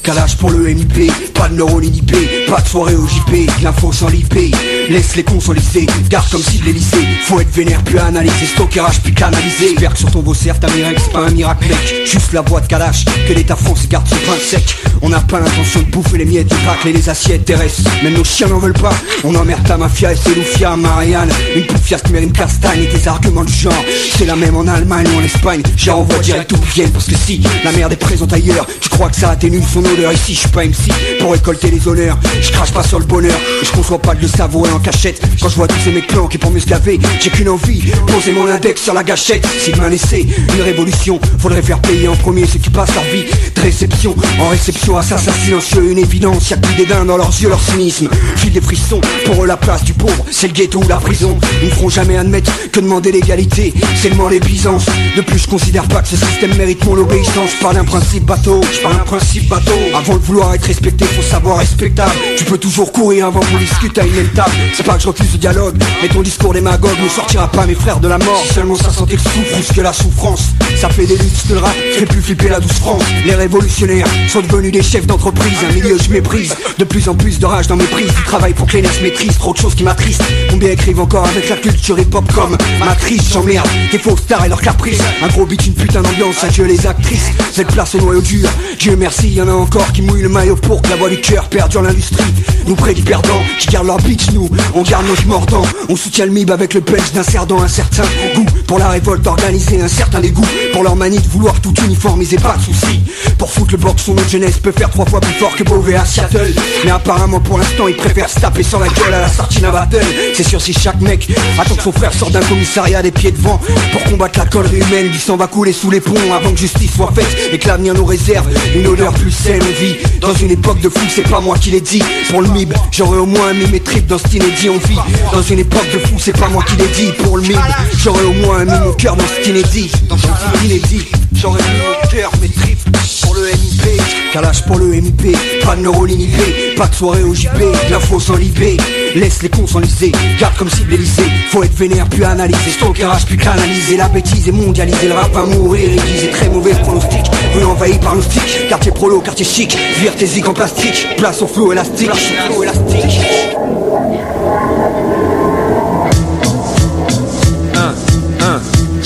Calage pour le MIP, pas de neurones inhibés, pas de soirée au JP, l'info sans l'IP. Laisse les consoliser, garde comme cible l'Elysée. Faut être vénère puis analyser, stockage puis canaliser. J'espère que sur ton beau cerf ta miracle c'est pas un miracle mec. Juste la boîte Kalash, que l'État France garde son pain sec. On n'a pas l'intention de bouffer les miettes, de craquer les assiettes terrestres. Même nos chiens n'en veulent pas, on emmerde ta mafia et ses loufias, Marianne. Une poufiasse qui mérite une castagne et tes arguments du genre. C'est la même en Allemagne ou en Espagne, j'y renvoie direct où viennent. Parce que si la merde est présente ailleurs, tu crois que ça atténue son odeur. Ici je suis pas MC pour récolter les honneurs. Je crache pas sur le bonheur, et je conçois pas de le savourer en cachette. Quand je vois tous ces mecs planqués pour mieux se laver, j'ai qu'une envie, poser mon index sur la gâchette. S'il m'a laissé une révolution, faudrait faire payer en premier ceux qui passent leur vie de réception en réception. Assassin silencieux, une évidence, y'a que du dédain dans leurs yeux, leur cynisme file des frissons. Pour eux la place du pauvre, c'est le ghetto ou la prison. Ils ne feront jamais admettre que demander l'égalité, c'est demander Byzance. De plus je considère pas que ce système mérite mon obéissance. Je parle d'un principe bateau, je parle d'un principe bateau. Avant de vouloir être respecté, faut savoir respectable. Tu peux toujours courir avant qu'on discute à une même table. C'est pas que je refuse le dialogue, mais ton discours démagogue ne sortira pas mes frères de la mort. Si seulement ça sentait le souffrance que la souffrance. Ça fait des luttes que le rap fait plus flipper la douce France. Les révolutionnaires sont devenus des chefs d'entreprise. Un milieu je méprise, de plus en plus de rage dans mes prises. Du travail pour que les nerfs maîtrisent, trop de choses qui m'attristent. Combien écrivent encore avec la culture hip-hop comme matrice. J'emmerde des faux stars et leurs caprices. Un gros beat, une putain d'ambiance, adieu les actrices. Cette place au noyau dur, Dieu merci, y'en a encore qui mouillent le maillot pour que la voix du cœur perdure l'industrie. Nous prédit perdants, qui gardent leur bitch, nous, on garde nos mordants. On soutient le MIB avec le punch d'un cerdant, un certain goût pour la révolte organisée, un certain dégoût pour leur manie de vouloir tout uniformiser, pas de soucis. Pour foutre le box, son autre jeunesse peut faire 3 fois plus fort que Beauvais à Seattle. Mais apparemment pour l'instant, ils préfèrent se taper sur la gueule à la sortie d'un battle. C'est sûr si chaque mec attend que son frère sorte d'un commissariat des pieds devant pour combattre la connerie humaine, du sang va couler sous les ponts avant que justice soit faite et que l'avenir nous réserve une odeur plus saine. On vit dans une époque de fou, c'est pas moi qui l'ai dit. Pour le MIB, j'aurais au moins mis mes tripes dans cet inédit. On vit dans une époque de fou, c'est pas moi qui l'ai dit. Pour le MIB, j'aurais au moins mis mon cœur dans cet inédit. Dans cet inédit, j'aurais mis mon cœur, mes tripes pour le MIP. Calage pour le MIP, pas de neurones inhibés, pas de soirée au JP, l'info sans l'IP. Laisse les cons s'enliser, garde comme cible l'Elysée. Faut être vénère puis analyser, stockage puis canaliser. La bêtise est mondialisée, le rap va mourir. Église est très mauvais pronostic, rue envahie par nos sticks. Quartier prolo, quartier chic, vire tes zigs en plastique. Place au flot élastique,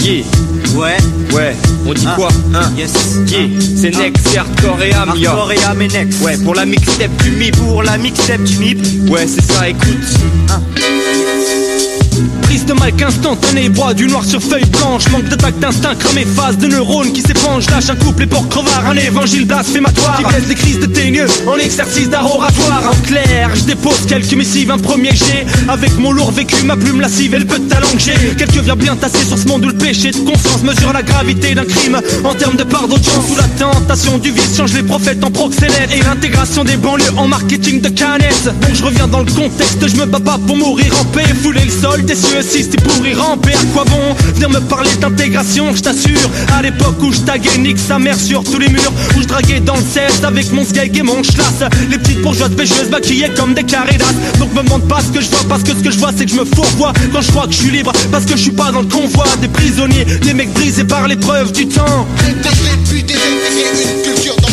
Yeah. Ouais, on dit quoi? Yes, yeah. C'est Nex, Hardcore et Am, Hardcore et Am et Nex. Ouais, pour la mixtape du MIB. Pour la mixtape du MIB. Ouais, c'est ça, écoute. Prise de mic instantanée, bois du noir sur feuille blanche. Manque d'attaque d'instinct, cramé, phase de neurones qui s'épangent. Lâche un couple et pour crevard, un évangile blasphématoire qui blesse des crises de teigneux en exercice d'art oratoire. En clair, je dépose quelques missives, un premier jet. Avec mon lourd vécu, ma plume lascive et le peu de talent que j'ai. Quelques vers bien tassés sur ce monde où le péché de conscience mesure la gravité d'un crime. En termes de part d'audience, sous la tentation du vice change les prophètes en proxénètes. Et l'intégration des banlieues en marketing de canette. Bon, je reviens dans le contexte, je me bats pas pour mourir en paix. Fouler le sol, des cieux si c'est pour y ramper, à quoi bon venir me parler d'intégration, je t'assure. À l'époque où je taguais nique sa mère sur tous les murs, où je draguais dans le 16 avec mon sgeg et mon schlass. Les petites bourgeoises pêcheuses maquillées comme des caridas. Donc me demande pas ce que je vois, parce que ce que je vois c'est que je me fourvoie quand je crois que je suis libre, parce que je suis pas dans le convoi des prisonniers, des mecs brisés par l'épreuve du temps.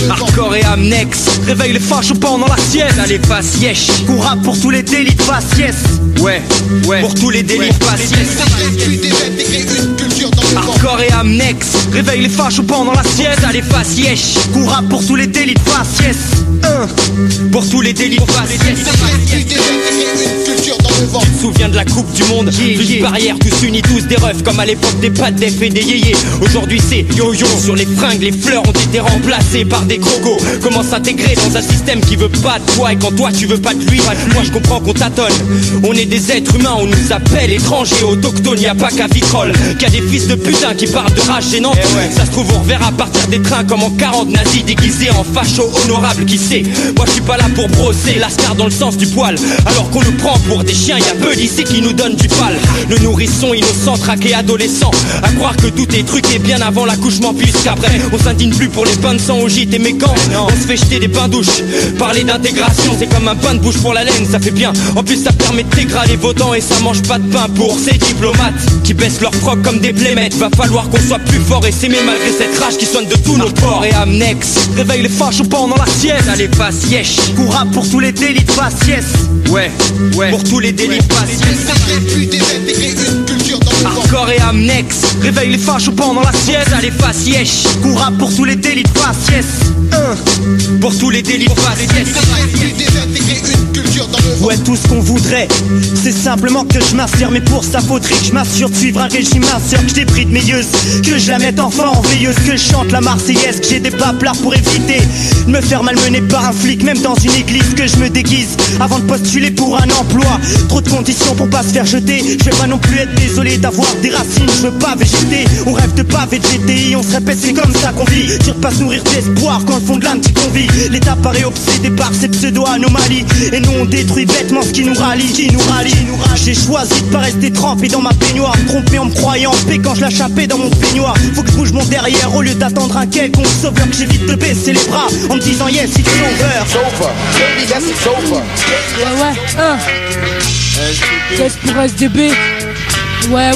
Hardcore et Amnex, réveille les fâches pendant la sieste. Ça les fasse yesh. Qu'on rappe pour tous les délits de faciès. Ouais, pour tous les délits de faciès. Hardcore et Amnex, réveille les fâches pendant la sieste. Ça les fasse yesh. Qu'on rappe pour tous les délits de faciès. Pour tous les délits de faciès. Tu te souviens de la Coupe du Monde, plus barrière, tous unis, tous des refs, comme à l'époque des pas d'eff et des yéyés. Aujourd'hui c'est yo-yo, sur les fringues, les fleurs ont été remplacées par des crocos. Comment s'intégrer dans un système qui veut pas de toi, et quand toi tu veux pas de lui, moi je comprends qu'on tâtonne. On est des êtres humains, on nous appelle étrangers, autochtones, y'a pas qu'à Vitrolles qu'il y a des fils de putain qui parlent de rage gênante. Ça se trouve on reverra partir des trains comme en 40 nazis déguisés en facho honorable, qui sait. Moi je suis pas là pour brosser l'ascar dans le sens du poil, alors qu'on nous prend pour des chiens, y'a peu d'ici qui nous donne du pal. Le nourrisson innocent, traqué adolescent, à croire que tout est truqué bien avant l'accouchement, puisqu'après on s'indigne plus pour les pains de sang au gîte et mécans. On se fait jeter des pains douches. Parler d'intégration c'est comme un pain de bouche pour la laine, ça fait bien. En plus ça permet de dégrader vos dents et ça mange pas de pain pour ces diplomates qui baissent leur froc comme des plémettes. Va falloir qu'on soit plus fort et s'aimer malgré cette rage qui sonne de tous nos ports. Et Amnex, réveille les fâches pendant la sieste. Ça les fasse yesh. Qu'on rappe pour tous les délits de faciès. Ouais, pour tous les délits de faciès. Hardcore et Amnex, réveille les fâches pendant la sieste. Ça les fasse yesh. Qu'on rappe pour tous les délits de faciès. Pour tous les délits de faciès. Ouais, tout ce qu'on voudrait, c'est simplement que je m'assure. Mais pour ça faudrait que je m'assure de suivre un régime assure, que je débride mes yeux, que je la mette enfin en veilleuse, que je chante la Marseillaise, que j'ai des paplards pour éviter de me faire malmener par un flic, même dans une église, que je me déguise avant de postuler pour un emploi. Trop de conditions pour pas se faire jeter. Je vais pas non plus être désolé d'avoir des racines, je veux pas végéter. On rêve de pas végéter, on se répète c'est comme ça qu'on vit. Dur de pas se nourrir d'espoir quand le fond de l'âme t'y convie. L'État paraît obsédé par ces pseudo-anomalies, et nous on détruit bêtement ce qui nous rallie, J'ai choisi de pas rester trempé dans ma baignoire, me tromper en me croyant en paix quand je la chapais dans mon peignoir. Faut que je bouge mon derrière au lieu d'attendre un quelconque sauveur, que j'évite de baisser les bras en me disant yes it's over. Yes pour SDB. Ouais.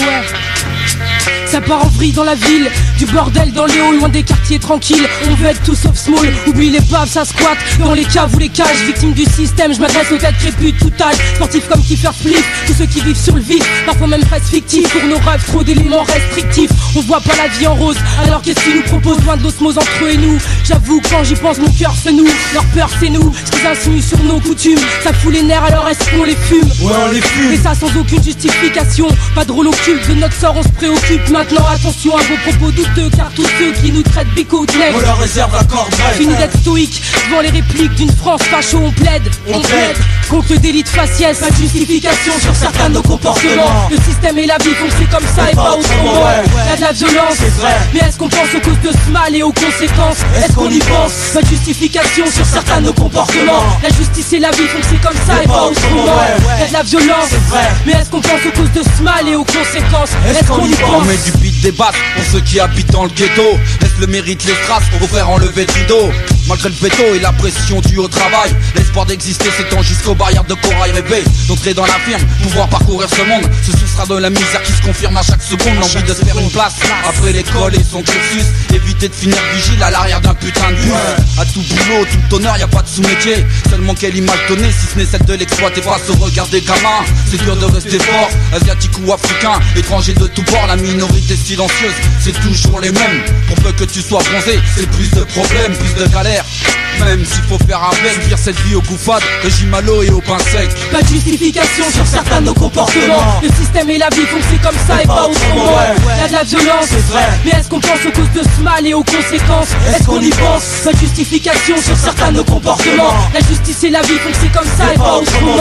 Ça part en vrille dans la ville, du bordel dans les halls, loin des quartiers tranquilles. On veut être tout sauf small, oublie les paves, ça squatte dans les caves ou les cages. Victime du système, je m'adresse aux têtes crépues de tout âge. Sportifs comme Kiefer Spliff, tous ceux qui vivent sur le vif, parfois même presque fictifs. Pour nos rêves, trop d'éléments restrictifs. On voit pas la vie en rose, alors qu'est-ce qu'ils nous proposent, loin de l'osmose entre eux et nous. J'avoue quand j'y pense, mon cœur se noue. Leur peur c'est nous, ce qu'ils insinuent sur nos coutumes. Ça fout les nerfs, alors est-ce qu'on les fume? Ouais on les fume. Et ça sans aucune justification. Pas de rôle occulte, de notre sort on se préoccupe. Maintenant attention à vos propos douteux, car tous ceux qui nous traitent bico on leur réserve la corde. Fini d'être stoïque devant les répliques d'une France facho. On plaide contre le délit de faciès. Pas de justification sur certains de nos comportements. Le système et la vie font que c'est comme ça et pas autrement. Y'a de la violence, mais est-ce qu'on pense aux causes de ce mal et aux conséquences? Est-ce qu'on y pense? Pas de justification sur certains de nos comportements. La justice et la vie font que c'est comme ça et pas autrement. Y'a de la violence, mais est-ce qu'on pense aux causes de ce mal et aux conséquences? Est-ce qu'on y pense? On met du beat débattre pour ceux qui habitent dans le ghetto. Laisse le mérite les strass pour vous faire enlever du dos. Malgré le veto et la pression due au travail, l'espoir d'exister s'étend jusqu'aux barrières de corail rêvé. D'entrer dans la firme, pouvoir parcourir ce monde. Ce sera de la misère qui se confirme à chaque seconde. L'envie de se faire une place après l'école et son cursus. Éviter de finir vigile à l'arrière d'un putain de bus. À tout boulot, tout honneur, y a pas de sous-métier. Seulement quelle image donner si ce n'est celle de l'exploité face au regard des gamins. C'est dur de rester fort, asiatique ou africain, étranger de tout bord, la minorité silencieuse, c'est toujours les mêmes. Pour peu que tu sois bronzé, c'est plus de problèmes, plus de galères. Même s'il faut faire avec, vire cette vie au goût fade, régime à l'eau et au pain sec. Pas de justification sur certains de nos comportements. Le système et la vie font que c'est comme ça et pas autrement. y'a de la violence, c'est vrai. Mais est-ce qu'on pense aux causes de ce mal et aux conséquences? Est-ce qu'on y pense? Pas de justification sur certains de nos comportements. La justice et la vie font que c'est comme ça et pas autrement.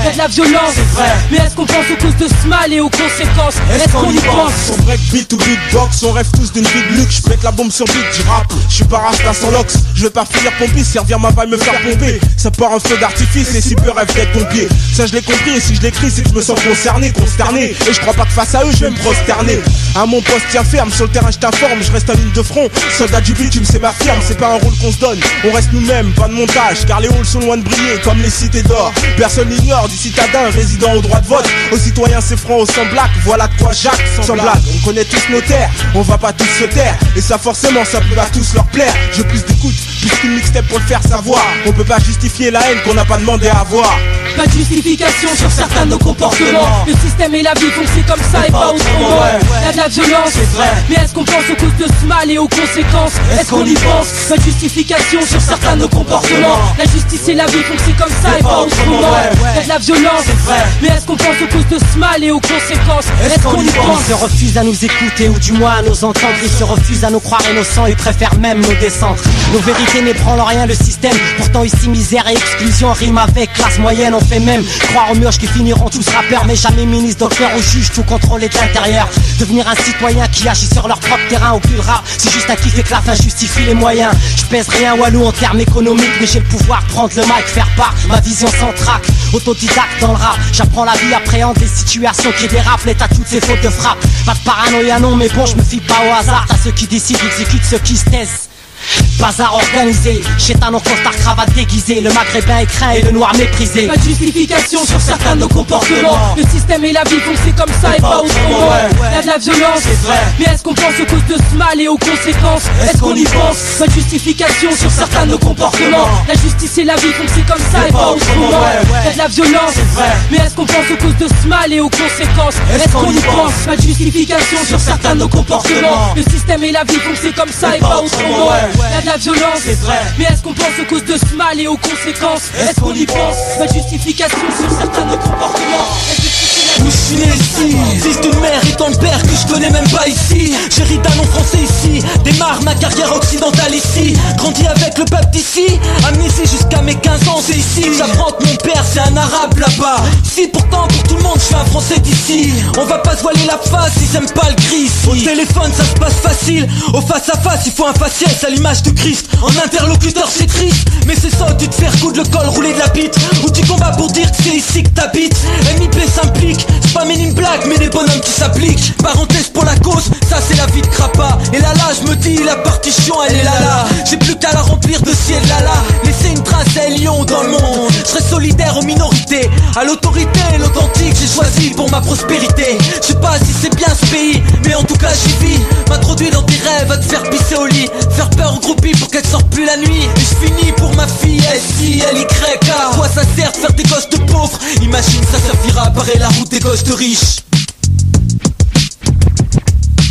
Y'a de la violence, c'est vrai. Mais est-ce qu'on pense aux causes de ce mal et aux conséquences? Est-ce qu'on y pense? On break beat ou beatbox, on rêve tous d'une vie de luxe. J'pète la bombe sur beat, j'rappe. J'suis pas rasta sans lox. J'vais pas finir pompier, servir ma vaille, me faire pomper. Ça part un feu d'artifice et si peu rêve d'être pompier. Ça je l'ai compris et si je l'écris c'est que je me sens concerné, consterné. Et je crois pas que face à eux je vais me prosterner. À mon poste tiens ferme, sur le terrain je t'informe. Je reste en ligne de front, soldat du bitume c'est ma firme. C'est pas un rôle qu'on se donne, on reste nous-mêmes, pas de montage. Car les halls sont loin de briller comme les cités d'or. Personne n'ignore du citadin résident au droit de vote. Aux citoyens c'est franc, aux sans black. Voilà de quoi Jacques sans blague. On connaît tous nos terres, on va pas tous se taire. Et ça forcément ça peut à tous leur plaire. Je plus d'écoute, plus qu'une mixtape pour le faire savoir. On peut pas justifier la haine qu'on n'a pas demandé à avoir. Pas de justification sur certains de nos comportements. Le système et la vie font que c'est comme ça et pas autrement. Y'a de la violence, c'est vrai. Mais est-ce qu'on pense aux causes de ce mal et aux conséquences? Est-ce qu'on y pense? Pas de justification sur certains de nos comportements. La justice et la vie font que c'est comme ça et pas autrement. Y'a de la violence, c'est vrai. Mais est-ce qu'on pense aux causes de ce mal et aux conséquences? Est-ce qu'on y pense? Ils se refusent à nous écouter ou du moins à nous entendre. Ils se refusent à nous croire innocents, ils préfèrent même nos descendre. Nos vérités n'ébranlent rien le système. Pourtant ici misère et exclusion riment avec classe moyenne. On fait même croire aux mioches qui finiront tous rappeurs, mais jamais ministre, docteur ou juge, tout contrôler de l'intérieur. Devenir un citoyen qui agit sur leur propre terrain au plus rare, c'est juste un kiff et que la fin justifie les moyens. Je pèse rien Walou en termes économiques, mais j'ai le pouvoir de prendre le mic, faire part ma vision sans trac. Autodidacte dans le rap, j'apprends la vie, appréhende les situations qui dérapent, l'état toutes ces fautes de frappe. Pas de paranoïa non, mais bon je me fie pas au hasard. T'as ceux qui décident, exécutent ceux qui se taisent. Bazar organisé, chétan en costard cravate déguisé. Le maghrébin écrin et le noir méprisé. Pas de justification sur certains de nos comportements. Le système et la vie font que c'est comme ça et pas autrement. Y'a de la violence, c'est vrai. Mais est-ce qu'on pense aux causes de ce mal et aux conséquences? Est-ce qu'on y pense? Pas de justification sur certains de nos comportements. La justice et la vie font que c'est comme ça et pas autrement. Y'a de la violence, c'est vrai. Mais est-ce qu'on pense aux causes de ce mal et aux conséquences? Est-ce qu'on y pense? Pas de justification sur certains de nos comportements. Le système et la vie font que c'est comme ça et pas autrement. Y'a de la violence, c'est vrai. Mais est-ce qu'on pense aux causes de ce mal et aux conséquences? Est-ce qu'on y pense? Pas de justification sur certains de nos comportements. Où je suis né ici, fils de mère et ton père que je connais même pas ici. J'hérite d'un nom français ici, démarre ma carrière occidentale ici. Grandi avec le peuple d'ici, amnésie jusqu'à mes 15 ans c'est ici. J'apprends que mon père c'est un arabe là-bas. Ici pourtant pour tout le monde je suis un français d'ici. On va pas se voiler la face, ils aiment pas le gris ici. Au téléphone ça se passe facile, au face à face il faut un faciès à l'image de Christ. En interlocuteur c'est triste, mais c'est ça tu te fais recoudre le col, rouler de la bite. Ou tu combats pour dire que c'est ici que t'habites. MIP s'implique, c'est pas mes blagues mais des bonhommes qui s'appliquent. Parenthèse pour la cause, ça c'est la vie de Crapa. Et là je me dis la partition elle est là. J'ai plus qu'à la remplir de ciel là. Laisser une trace à Lyon dans le monde. Je serai solidaire aux minorités, à l'autorité, l'authentique j'ai choisi pour ma prospérité. Je sais pas si c'est bien ce pays, mais en tout cas j'y vis. M'introduire dans tes rêves, à te faire pisser au lit, faire peur aux groupies pour qu'elles sortent plus la nuit. Et je finis pour ma fille S-I-L-Y. À quoi ça sert de faire des gosses de pauvres? Imagine ça servira à barrer la route des gosses de riches.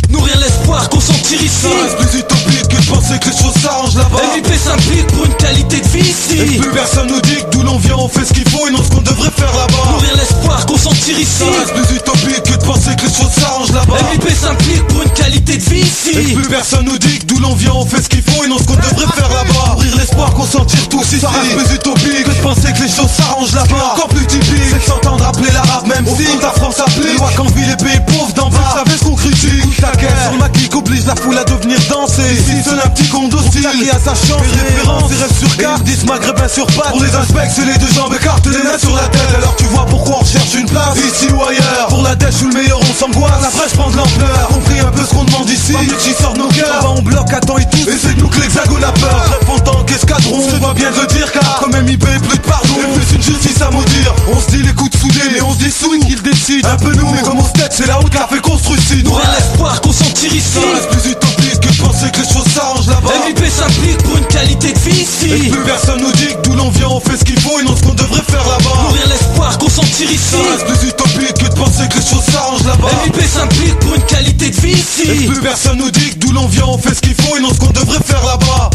Nourrir l'espoir qu'on s'en tire ici. Ça reste plus utopique que de penser que les choses s'arrangent là-bas. MIP s'implique pour une qualité de vie ici. Et plus personne nous dit que d'où l'on vient on fait ce qu'il faut et non ce qu'on devrait faire là-bas. Nourrir l'espoir qu'on s'en tire ici. Ça reste plus utopique que de penser que les choses s'arrangent là-bas. MIP s'implique pour une qualité de vie ici. Et plus personne nous dit que d'où l'on vient on fait ce qu'il faut et non ce qu'on devrait faire là-bas. Nourrir l'espoir qu'on s'en tire tous ici. Ça reste plus utopique que de penser que les choses s'arrangent là-bas. Encore plus typique c'est de s'entendre appeler l'arabe même si ta France applique. Les lois qu'envie les pays pauvres d'en bas. Vous savez ce qu'on critique. Sur ma clique oblige la foule à devenir danser. Ici sonne un petit con d'hostile. Chacun a sa chance, les références, les rêves sur carte. 10 maghrébins sur pattes. Pour les inspects c'est les deux jambes écartées, les mains sur la tête. Alors tu vois pourquoi on recherche une place ici ou ailleurs. Pour la dèche ou le meilleur on s'angoisse. La fraîche prend de l'ampleur. Compris un peu ce qu'on demande ici. Pas mieux qui sort nos cœurs. On bloque, attends et tout. Et c'est nous que l'hexagone a peur. Rêve en tant qu'escadron. Je vois bien de le dire car comme MIP plus de pardon. Et plus une justice à maudire. On se dit les coups de soudés mais on se dit sous qu'il décide. Un peu nous mais comme on se tête c'est la route qu'a fait construire ici. Nourrir l'espoir qu'on s'en tire ici. Ça reste plus utopique que de penser que les choses s'arrangent là-bas. MIP s'implique pour une qualité de vie ici. Et plus personne nous dit que d'où l'on vient on fait ce qu'il faut et non ce qu'on devrait faire là-bas. Nourrir l'espoir qu'on s'en tire ici. Ça reste plus utopique que de penser que les choses s'arrangent là-bas. MIP s'implique pour une qualité de vie ici. Et plus personne nous dit que d'où l'on vient on fait ce qu'il faut et non ce qu'on devrait faire là-bas.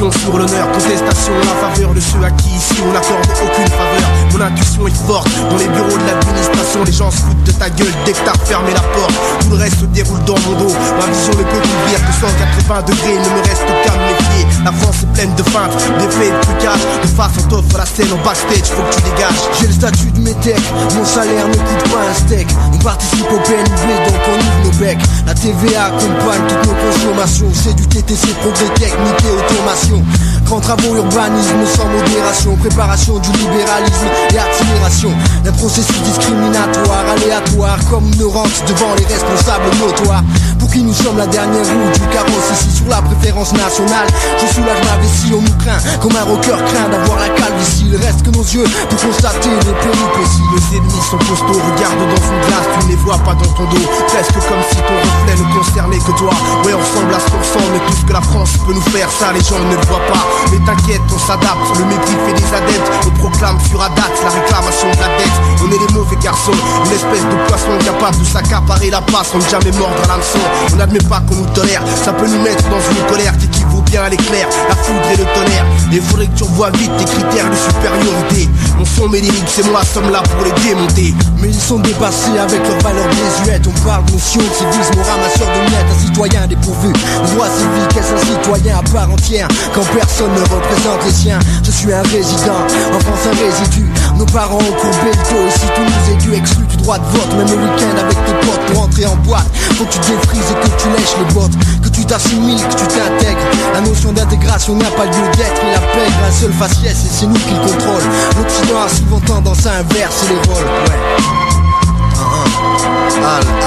Cotisation sur l'honneur, contestation en faveur de ceux à qui ici on n'accorde aucune faveur. Mon intuition est forte, dans les bureaux de l'administration les gens se foutent de ta gueule dès que t'as fermé la porte. Tout le reste se déroule dans mon dos, ma vision ne peut couvrir que 180 degrés, il ne me reste qu'à me méfier. La France est pleine de feintes, d'effets et de trucages. De face on t'offre la scène en backstage, faut que tu dégages. J'ai le statut de métèque, mon salaire ne coûte pas un steak. On participe au PNV donc on ouvre nos becs. La TVA accompagne toutes nos consommations. C'est du TTC, progrès technique et automation. Grands travaux, urbanisme sans modération. Préparation du libéralisme et accélération d'un processus discriminatoire, aléatoire, comme une rente devant les responsables notoires. Pour qui nous sommes la dernière roue du carrosse ici sur la préférence nationale. Je soulage ma vessie, on nous craint comme un rocker craint d'avoir la calvitie. Il reste que nos yeux pour constater les péripéties. Les ennemis sont costauds, regarde dans une glace, tu ne les vois pas dans ton dos. Presque comme si ton reflet ne concernait que toi. Ouais, on ressemble à ce qu'on ressemble, mais tout ce que la France peut nous faire, ça les gens ne le voient pas. Mais t'inquiète, on s'adapte, le mépris fait des adeptes. On proclame sur Adat la réclamation de la dette. On est les mauvais garçons, une espèce de poisson capable de s'accaparer la passe sans jamais mordre à l'hameçon. On n'admet pas qu'on nous tolère, ça peut nous mettre dans une colère qui équivaut bien à l'éclair, la foudre et le tonnerre. Il faudrait que tu revoies vite tes critères de supériorité. Mon son, mes lyriques, c'est moi, sommes là pour les démonter. Mais ils sont dépassés avec leurs valeurs désuètes. On parle de notion de civisme, ramasseur de miettes, un citoyen dépourvu de droits civiques. Est-ce un citoyen à part entière quand personne ne représente les siens? Je suis un résident, en France un résidu. Nos parents ont courbé le dos, ici tous nous aigus exclus du droit de vote. Même le week-end avec tes potes pour entrer en boîte. Faut que tu défrises et que tu lèches les bottes, que tu t'assimiles, que tu t'intègres. La notion d'intégration n'a pas lieu d'être. Il appelle un seul faciès et c'est nous qui le contrôle. L'Occident a souvent tendance à inverser les rôles. Ouais.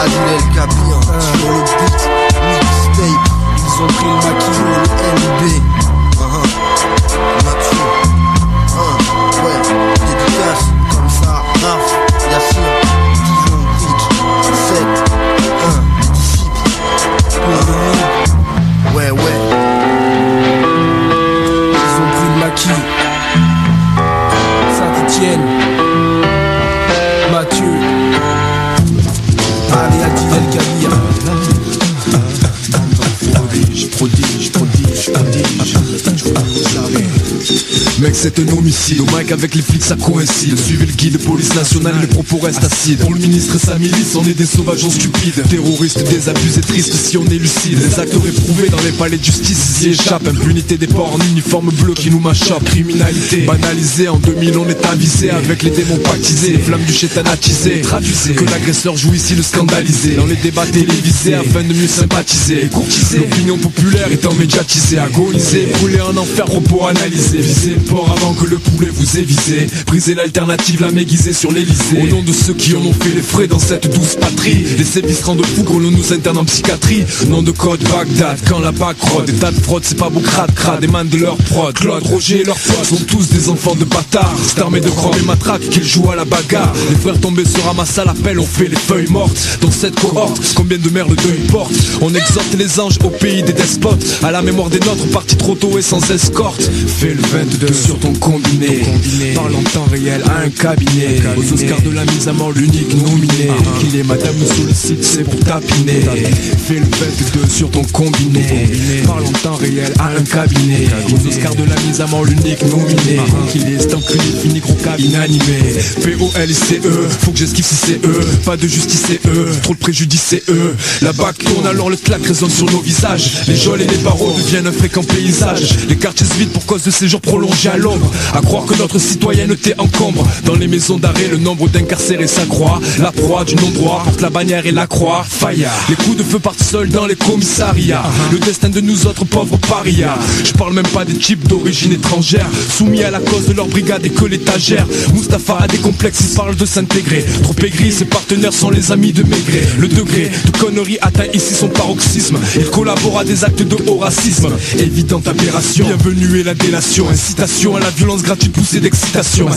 Adil El Kabir sur le beat, mixtape. Ils ont pris le maquillot, le NB. Mathieu, ouais, dédicace, comme ça, Raf, Yassir, Dijon, Bridge, 7, les disciples, pour le monde. Ouais, ouais. Ils ont pris le maquillot. Saint-Etienne, Mathieu, allez, Adil El Kabir. Prodige. Mec, c'est un homicide, au mic avec les flics ça coïncide. Suivez le guide, police nationale, les propos restent acides. Pour le ministre et sa milice, on est des sauvages stupides. Terroristes, désabusés, tristes si on est lucide. Les acteurs éprouvés dans les palais de justice s'y échappent. Impunité des porcs en uniforme bleu qui nous machoppent. Criminalité banalisée, en 2000 on est avisé. Avec les démons pactisés, les flammes du chétan attisées. Traduisez que l'agresseur joue ici le scandalisé. Dans les débats télévisés afin de mieux sympathiser. Courtiser, l'opinion populaire étant médiatisée. Agoniser, brûler en enfer, propos analysés. Viser le port avant que le poulet vous ait visé. Briser l'alternative, la méguiser sur l'Elysée. Au nom de ceux qui en ont fait les frais dans cette douce patrie. Les sévices rendent fous gros, l'on nous interne en psychiatrie. Nom de code Bagdad, quand la bac rôde. Des tas de fraude, c'est pas beau crade, émanent de leur prod. Claude, Roger et leurs potes sont tous des enfants de bâtards. C'est armé de chrome et matraque qu'ils jouent à la bagarre. Les frères tombés se ramassent à l'appel, on fait les feuilles mortes. Dans cette cohorte, combien de mères le deuil porte. On exhorte les anges au pays des despotes. À la mémoire des nôtres, partis trop tôt et sans escorte. Fais le 22 sur ton combiné. Parle en temps réel à un cabinet. Aux Oscars de la mise à mort, l'unique nominé. Qu'il est madame sur le site, c'est pour tapiner. Fais le 22 sur ton combiné. Parle en temps réel à un cabinet. Aux Oscars de la mise à mort, l'unique nominé. Qu'il est cet enculé fini gros cap inanimé. P-O-L-I-C-E, faut que j'esquive si c'est eux. Pas de justice c'est eux, trop de préjudice c'est eux. La bague tourne alors le claque résonne sur nos visages. Les geôles et les barreaux deviennent un fréquent paysage. Les quartiers se vident pour cause de séjours prolongés à l'ombre. À croire que notre citoyenneté encombre. Dans les maisons d'arrêt, le nombre d'incarcérés s'accroît. La proie du non-droit porte la bannière et la croix. Faya. Les coups de feu partent seuls dans les commissariats. Le destin de nous autres pauvres parias. Je parle même pas des types d'origine étrangère, soumis à la cause de leur brigade et que l'étagère. Mustapha a des complexes, il parle de s'intégrer. Trop aigri, ses partenaires sont les amis de Maigret. Le degré de connerie atteint ici son paroxysme. Il collabore à des actes de haut racisme. Évidente aberration, bienvenue et la délation. Incitation à la violence gratuite poussée d'excitation.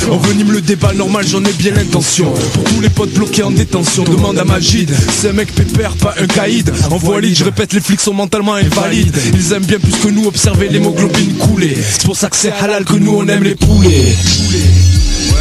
Envenime le débat normal, j'en ai bien l'intention. Pour tous les potes bloqués en détention, demande à Magid. C'est un mec pépère, pas un caïd. Envoie lead, je répète, les flics sont mentalement invalides. Ils aiment bien plus que nous observer l'hémoglobine couler. C'est pour ça que c'est halal que nous on aime les poulets. Ouais.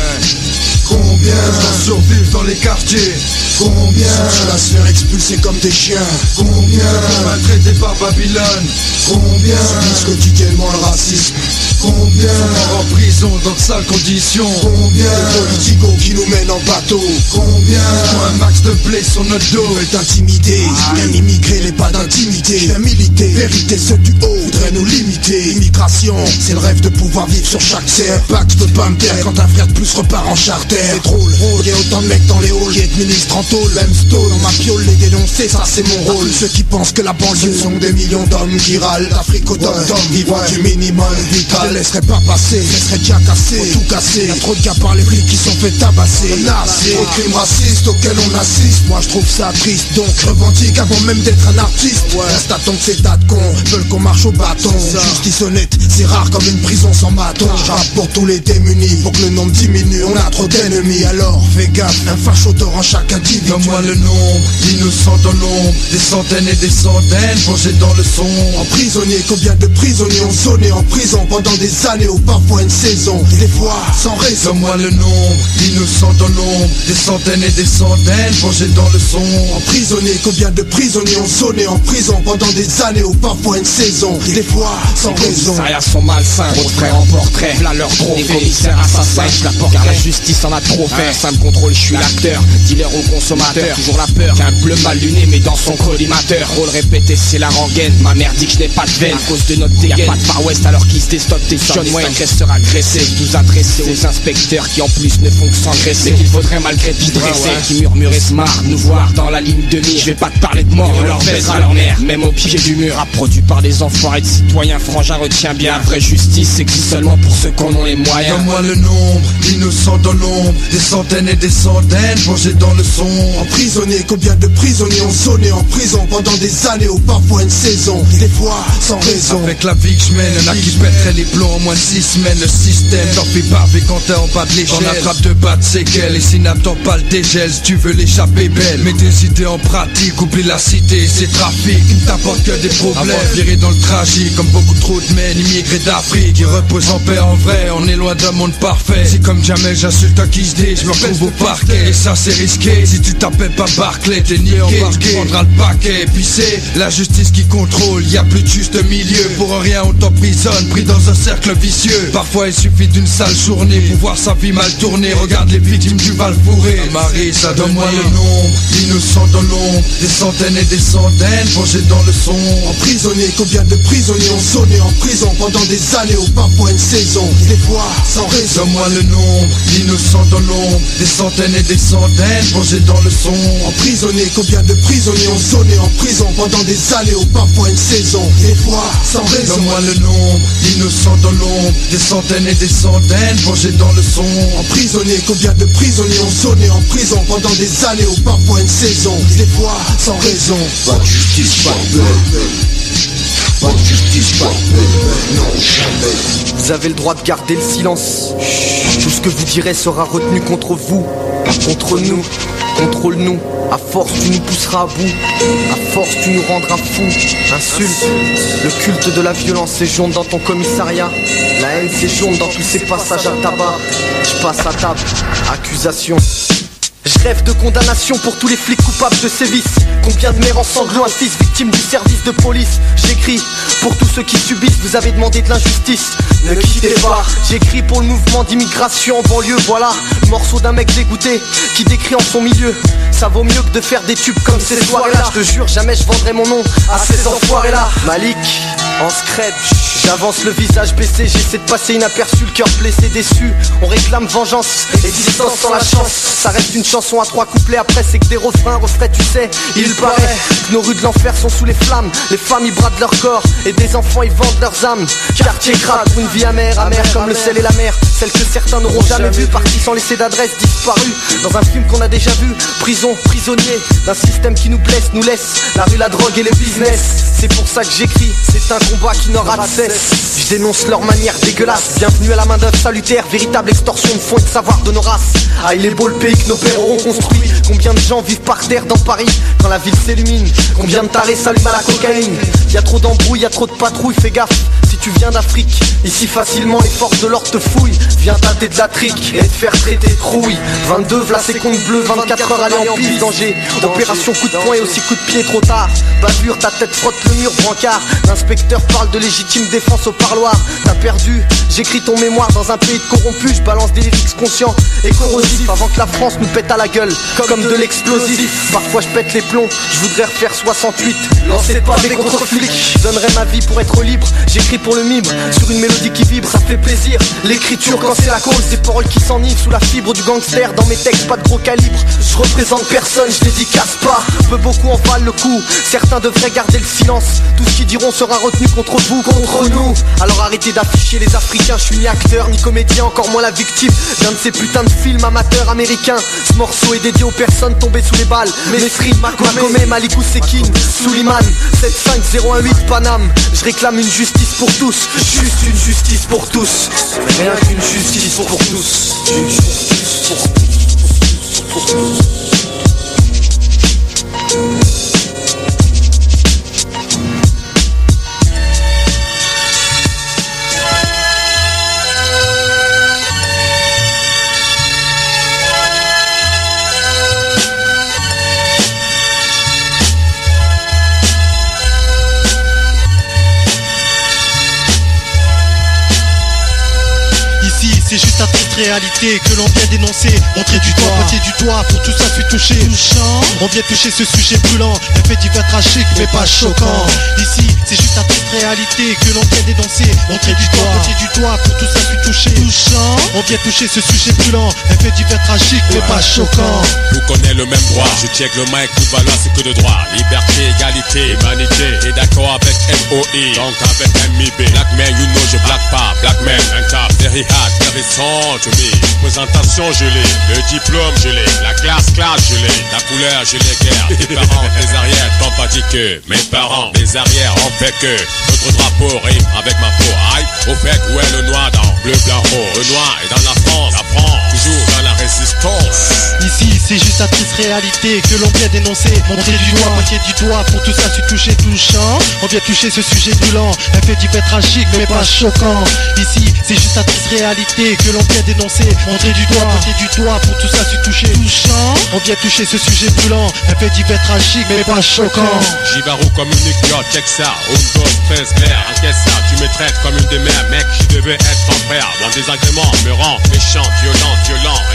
Combien vont survivre dans les quartiers? Combien sont à se faire expulser comme des chiens? Combien maltraités par Babylone? Combien subissent quotidiennement le racisme? Combien sont morts en prison dans de sales conditions? Combien de politicos qui nous mènent en bateau? Combien ont un max de blé sur notre dos? Est intimidé, bien immigré n'est pas d'intimité. Viens militer, vérité ceux du haut voudraient nous limiter. Immigration, c'est le rêve de pouvoir vivre sur chaque terre. Pax de pas me taire quand un frère de plus repart en charter. C'est drôle, y'a autant de mecs dans les halls qui administrent en tôle. Même stone, dans ma piole les dénoncer, ça c'est mon rôle. Ceux qui pensent que la banlieue sont des millions d'hommes qui râlent d'Afrique au dom-tom, vivant du minimum vital. Je laisserai pas passer, je laisserai déjà casser, tout casser. Y'a trop de gars par les flics qui sont fait tabasser. Trop de crimes racistes auxquels on assiste. Moi je trouve ça triste, donc revendique avant même d'être un artiste. Reste à ton que ces tas de cons veulent qu'on marche au bâton. Justice honnête, c'est rare comme une prison sans bâton. J'rappe pour tous les démunis, pour que le nombre diminue. On a trop d'ennemis, alors fais gaffe. Un facho te rend chaque individu. Donne-moi le nombre d'innocents dans l'ombre, des centaines et des centaines plongés dans le son. Emprisonnés, combien de prisonniers ont sonné en prison pendant des années ou parfois une saison, des fois sans raison. Donne-moi le nombre d'innocents dans l'ombre, des centaines et des centaines plongés dans le son. Emprisonnés, combien de prisonniers ont sonné en prison pendant des années ou parfois une saison, des fois sans raison. Les commissariats sont malsains, trop de frères en portrait, là leur trophée. Les commissaires assassins, je la porte car la justice en a trop fait. Simple contrôle, je suis l'acteur, dealer au consommateur. Toujours la peur qu'un bleu mal luné mais dans son collimateur. Rôle répété, c'est la rengaine, ma mère dit que je n'ai pas de veine. À cause de notre dégaine, y'a pas de Far West alors qu'ils se déstockent des John Wayne. Agresseurs agressés, tous adressés aux inspecteurs qui en plus ne font que s'engraisser. Qu'il faudrait malgré tout dresser, qui murmurait smart, nous voir dans la ligne de mire. Je vais pas te parler de mort, on leur baisera leur mère. Même au pied du mur, produit par des enfoirés de citoyens. Frangin, retiens bien, la vraie justice existe seulement pour ceux qu'on a les moyens. Donne-moi le nombre d'innocents dans l'ombre, des centaines et des centaines plongés dans le son. Emprisonnés, combien de prisonniers ont sonné en prison pendant des années ou parfois une saison, des fois sans raison. Avec la vie que je mène, y'en a qui pèteraient les plombs en moins de 6 semaines. Le système t'en fait baver quand t'es en bas de l'échelle. On attrape de bas de séquelles et si n'attends pas le dégel. Si tu veux l'échapper belle, mets tes idées en pratique. Oublie la cité, c'est trafic qui ne t'apporte que des problèmes. Avant de virer dans le tragique, comme beaucoup trop de men immigrés d'Afrique qui reposent en paix en vrai, on est loin d'un monde parfait. Si comme jamais j'insulte un qui se dit, je me retrouve au parquet. Et ça c'est risqué, si tu t'appelles pas Barclay, t'es nié embarqué, tu prendras le paquet. Et puis c'est la justice qui contrôle, y a plus de juste milieu. Pour rien on t'emprisonne, pris dans un cercle vicieux. Parfois il suffit d'une sale journée pour voir sa vie mal tournée. Regarde les victimes du Val fourré. Marie, ça donne-moi le nombre d'innocents dans l'ombre, des centaines et des centaines plongés dans le son. Emprisonnés, combien de prisonniers ont sonné en prison pendant des années ou parfois une saison, des fois sans raison. Donne-moi le nombre d'innocents dans l'ombre, des centaines et des centaines plongés dans le son. Emprisonnés, combien de prisonniers ont sonné en prison pendant des années ou parfois une saison, des fois sans raison. Donne-moi le nombre d'innocents dans l'ombre, des centaines et des centaines plongés dans le son. Emprisonnés, combien de prisonniers ont sonné en prison pendant des années ou parfois une saison, des fois sans raison. Pas de justice, pas de paix. Pas de justice, pas de paix. Non, jamais. Vous avez le droit de garder le silence. Tout ce que vous direz sera retenu contre vous, contre nous. Contrôle-nous, à force tu nous pousseras à bout, à force tu nous rendras fous. Insulte, le culte de la violence séjourne dans ton commissariat. La haine séjourne dans tous ces passages à tabac. Je passe à table, accusation. Je rêve de condamnation pour tous les flics coupables de sévices. Combien de mères en sanglots, un fils victime du service de police. J'écris pour tous ceux qui subissent, vous avez demandé de l'injustice. Ne quittez pas, j'écris pour le mouvement d'immigration en banlieue. Voilà, morceau d'un mec dégoûté qui décrit en son milieu. Ça vaut mieux que de faire des tubes comme ces soirées-là. Je te jure, jamais je vendrai mon nom à ces enfoirés-là. Malik, en scred, j'avance le visage baissé. J'essaie de passer inaperçu, le cœur blessé, déçu. On réclame vengeance et distance sans la chance. Ça reste une chanson à 3 couplets, après c'est que des refrains, tu sais. Il paraît que nos rues de l'enfer sont sous les flammes. Les femmes y bradent leur corps et des enfants y vendent leurs âmes. Quartier craque pour une vie amère, amère comme le sel et la mer. Celle que certains n'auront jamais vue, partis sans laisser d'adresse, disparue dans un film qu'on a déjà vu. Prison, prisonnier d'un système qui nous blesse, nous laisse la rue, la drogue et le business. C'est pour ça que j'écris, c'est un combat qui n'aura de cesse. Je dénonce leur manière dégueulasse. Bienvenue à la main d'œuvre salutaire, véritable extorsion de fonds et de savoir de nos races. Ah, il est beau le pays que nos pères auront construit. Combien de gens vivent par terre dans Paris quand la ville s'illumine? Combien de tarés s'allument à la cocaïne? Y'a trop d'embrouilles, y'a trop de patrouilles, fais gaffe. Si tu viens d'Afrique. Ici facilement les forces de l'ordre te fouillent. Viens tâter de la trique et te faire traiter de trouille. 22 v'là c'est compte bleu, 24 heures aller en piste. Danger, opération coup de poing et aussi coup de pied trop tard. Bavure, ta tête frotte le mur, brancard. L'inspecteur parle de légitime défense au parloir. T'as perdu, j'écris ton mémoire dans un pays de corrompus. Je balance des lyrics conscients et corrosifs avant que la France nous pète à la gueule comme de l'explosif. Parfois je pète les plombs, je voudrais refaire 68. Lancez pas des contre-flics, je donnerais ma vie pour être libre. J'écris pour le mime, sur une mélodie qui vibre, ça fait plaisir. L'écriture quand c'est la cause, des paroles qui s'enivrent sous la fibre du gangster. Dans mes textes pas de gros calibre, je représente personne, je dédicace pas. Peu beaucoup en valent le coup, certains devraient garder le silence. Tout ce qu'ils diront sera retenu contre vous, contre nous. Alors arrêtez d'afficher les Africains, je suis ni acteur ni comédien, encore moins la victime d'un de ces putains de films amateurs américains. Ce morceau est dédié aux personnes tombées sous les balles. Mesri, Makome, Malikou Sekine, Souliman, 75018 Paname. Je réclame une justice pour tous, juste une justice pour tous. Rien qu'une justice pour tous. Une justice pour tous. C'est juste un triste réalité que l'on vient dénoncer. Montrer du doigt, pointer du doigt, pour tout ça suis touché. Touchant, on vient toucher ce sujet brûlant. Un fait divers tragique mais pas choquant. Ici, c'est juste un triste réalité que l'on vient dénoncer. Montrer du doigt, pointer du doigt, pour tout ça suis touché. Touchant, on vient toucher ce sujet brûlant. Un fait divers tragique mais pas choquant. Vous connaissez le même droit, je check le mic, tout va là c'est que de droit. Liberté, égalité, humanité, et d'accord avec MOI, donc avec MIB. Black man, you know, je black pas. Black man, un cap, very hard, very strong to me. Présentation, je l'ai, le diplôme, je l'ai, la classe, je l'ai, la couleur, je l'ai guère. Tes parents, tes arrières, t'ont pas dit que mes parents, mes arrières ont fait que notre drapeau rime avec ma peau. Aïe, au fait, où est le noir dans bleu, blanc, rose? Le noir est dans la France, toujours dans la résistance. Ici, c'est juste la triste réalité que l'on vient dénoncer. Montrer du doigt, pointer du doigt, pour tout ça suis touché, touchant. On vient toucher ce sujet brûlant, un fait divers tragique mais pas choquant. Ici, c'est juste la triste réalité que l'on vient dénoncer. Montrer du doigt, pointer du doigt, pour tout ça suis touché, touchant. On vient toucher ce sujet brûlant, un fait divers tragique mais pas choquant. Jibarou communique, yo, check ça. Un, dos, 13, clair, encaisse ça. Tu me traites comme une des mères, mec, je devais être ton frère. Mon désagrément me rend méchant, violent,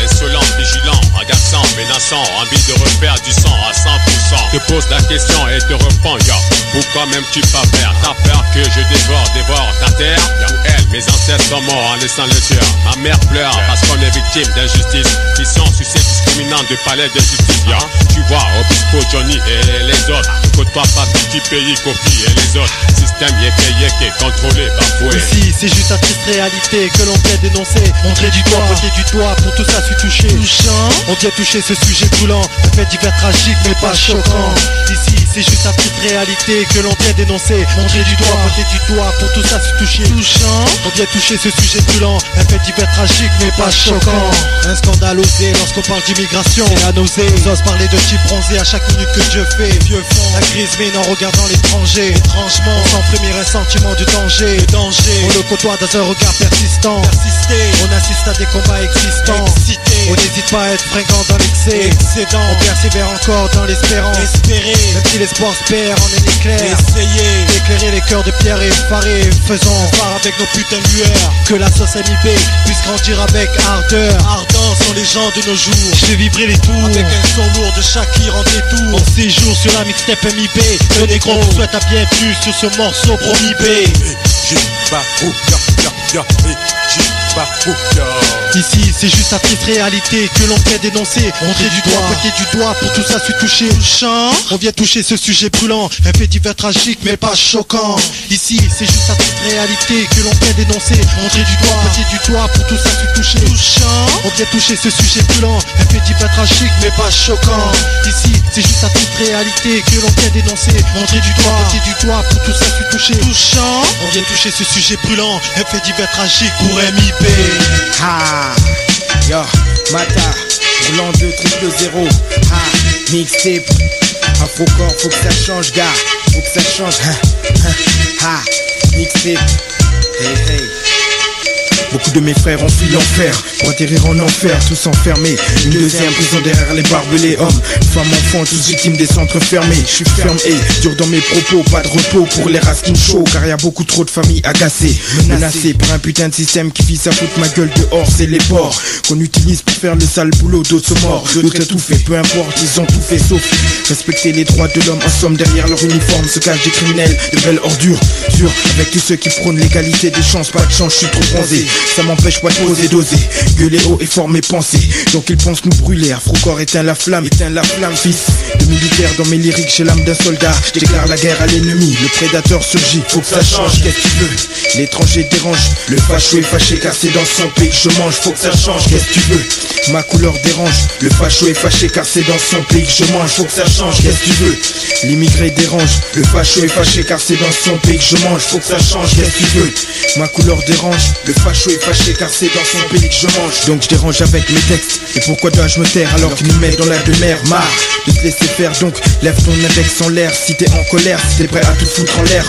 insolent, vigilant, agaçant, menaçant, envie de refaire du sang à 100%. Te pose la question et te réponds, yo, pourquoi même tu pas faire? T'as peur que je dévore ta terre? Yo, elle, mes ancêtres sont morts en laissant le tueur. Ma mère pleure parce qu'on est victime d'injustice. Qui sont succès discriminants de palais de justice, yo. Tu vois, Obispo, Johnny et les autres. Côtoie pas petit pays, Kofi et les autres. Système yéké, contrôlé, bafoué. Ici, c'est juste la triste réalité que l'on vient dénoncer. Montrer du doigt, pointer du doigt, pour tout ça suis touché, touchant. On vient toucher ce sujet brûlant, un fait divers tragique mais pas choquant. Ici, c'est juste la triste réalité que l'on vient dénoncer. Montrer du doigt, pointer du doigt, pour tout ça suis touché, touchant. On vient toucher ce sujet brûlant, un fait divers tragique mais pas choquant. Un scandale osé lorsqu'on parle d'immigration, c'est la nausée. J'ose parler de type bronzé à chaque minute que Dieu fait. Vieux fond, la crise mine en regardant l'étranger. Étrangement, sans frémir un sentiment du danger. On le côtoie dans un regard persistant. On assiste à des combats existants. On n'hésite pas à être fringant dans l'excès. On persévère encore dans l'espérance. Même si l'espoir se perd en un éclair. D'éclairer les cœurs de pierre et effarés. Faisons phare avec nos putains de lueurs. Que la sauce MIB puisse grandir avec ardeur. Ardents sont les gens de nos jours. Je fais vibrer les tours avec un son lourd de Shakir en détour. Mon séjour sur la mixtape MIB. Le négro vous souhaite à bienvenue sur ce morceau promis B. Ici, c'est juste la triste réalité que l'on vient dénoncer. Montrer du doigt, pointer du doigt, pour tout ça suis touché, touchant. On vient toucher ce sujet brûlant, un fait divers tragique mais pas choquant. Ici, c'est juste la triste réalité que l'on vient dénoncer. Montrer du doigt, pointer du doigt, pour tout ça suis touché, touchant. On vient toucher ce sujet brûlant, un fait divers tragique mais pas choquant. Ici, c'est juste la triste réalité que l'on vient dénoncer. Montrer du doigt, pointer du doigt, pour tout ça suis touché, touchant. On vient toucher ce sujet brûlant, un fait divers tragique pour MIB. Ha, yo, Mata, roulant 2 0 ha, mixtape, Afrocore, faut que ça change, gars, faut que ça change, ha, mixtape, Hey, hey. Beaucoup de mes frères ont fui l'enfer pour atterrir en enfer, tous enfermés. Une deuxième prison derrière les barbelés. Hommes, femmes, enfants, tous victimes des centres fermés. Je suis ferme et dur dans mes propos, pas de repos pour les raskin chauds, car y a beaucoup trop de familles agacées, menacées par un putain de système qui vise à foutre ma gueule dehors. C'est les porcs qu'on utilise pour faire le sale boulot. D'autres sont morts, d'autres étouffés, peu importe, ils ont tout fait sauf respecter les droits de l'homme. En somme, derrière leur uniforme se cachent des criminels, de belles ordures. Dur avec tous ceux qui prônent l'égalité des chances, pas de chance, je suis trop bronzé. Ça m'empêche pas de poser, d'oser, gueuler haut et fort mes pensées. Donc ils pensent nous brûler, Afro-Corps éteint la flamme, fils de militaire dans mes lyriques, j'ai l'âme d'un soldat. Je déclare la guerre à l'ennemi, le prédateur surgit, faut que ça change, qu'est-ce que tu veux? L'étranger dérange, le facho est fâché car c'est dans son pays que je mange, faut que ça change, qu'est-ce que tu veux? Ma couleur dérange, le facho est fâché car c'est dans son pays que je mange, faut que ça change, qu'est-ce que tu veux? L'immigré dérange, le facho est fâché car c'est dans son pays que je mange, faut que ça change, qu'est-ce que tu veux? Ma couleur dérange, le facho est fâché car c'est dans son pays que je mange. Donc je dérange avec mes textes. Et pourquoi dois-je me taire alors qu'ils nous mettent dans la demeure? Marre de te laisser faire, donc lève ton index en l'air. Si t'es en colère, si t'es prêt à tout foutre en l'air,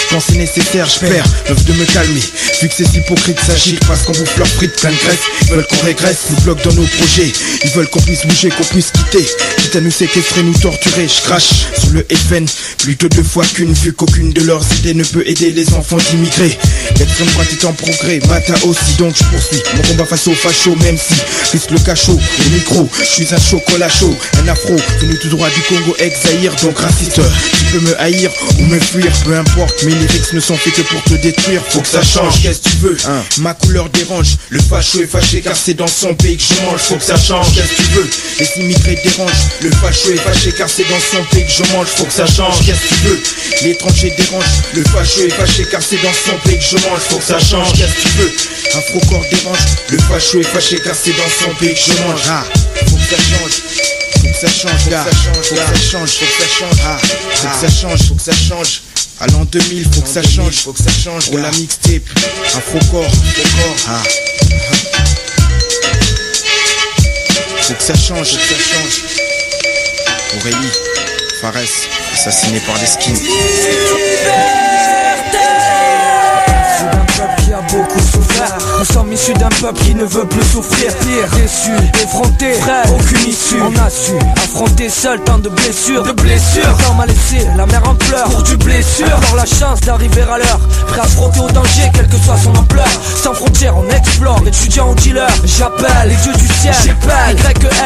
quand c'est nécessaire, je perds l'offre de me calmer. Vu que ces hypocrites s'agitent parce qu'on bouffe leur frites plein de graisse. Ils veulent qu'on régresse, nous bloquent dans nos projets. Ils veulent qu'on puisse bouger, qu'on puisse quitter. Quitte à nous séquestrer, nous torturer. Je crache sur le FN plutôt 2 fois qu'une, vu qu'aucune de leurs idées ne peut aider les enfants d'immigrés. L'extrême droite est en progrès, Mata aussi, donc je poursuis mon combat face aux fachos, même si risque le cachot au micro. Je suis un chocolat chaud, un afro venu tout droit du Congo ex-Zaïre. Donc raciste, tu peux me haïr ou me fuir, peu importe, mes lyrics ne sont faits que pour te détruire. Faut que ça change, qu'est-ce que tu veux? Ma couleur dérange, le facho est fâché car c'est dans son pays que je mange. Faut que ça change, qu'est-ce que tu veux? Les immigrés dérangent, le facho est fâché car c'est dans son pays que je mange. Faut que ça change, qu'est-ce que tu veux? L'étranger dérange, le facho est fâché car c'est dans son pays que je mange. Faut que ça change, qu'est-ce que tu veux? Afro-Corps dérange, le facho est fâché car c'est dans son pays que je mange. Faut que ça change, faut que ça change, gars. Faut que ça change, faut que ça change, faut que ça change, faut que ça change. À l'an 2000, faut que ça change, faut que ça change. Pour la mixtape, Afro-Corps, faut que ça change, faut que ça change. Aurélie, Fares, assassiné par les skins. Qui a beaucoup souffert. Nous sommes issus d'un peuple qui ne veut plus souffrir. Pire, déçu, effronté, frère, aucune issue. On a su affronter seul tant de blessures. Le temps m'a laissé la mer en pleurs pour du blessure. Encore la chance d'arriver à l'heure, prêt à se frotter au danger quelle que soit son ampleur. Sans frontières on explore, étudiant au dealer. J'appelle les dieux du ciel,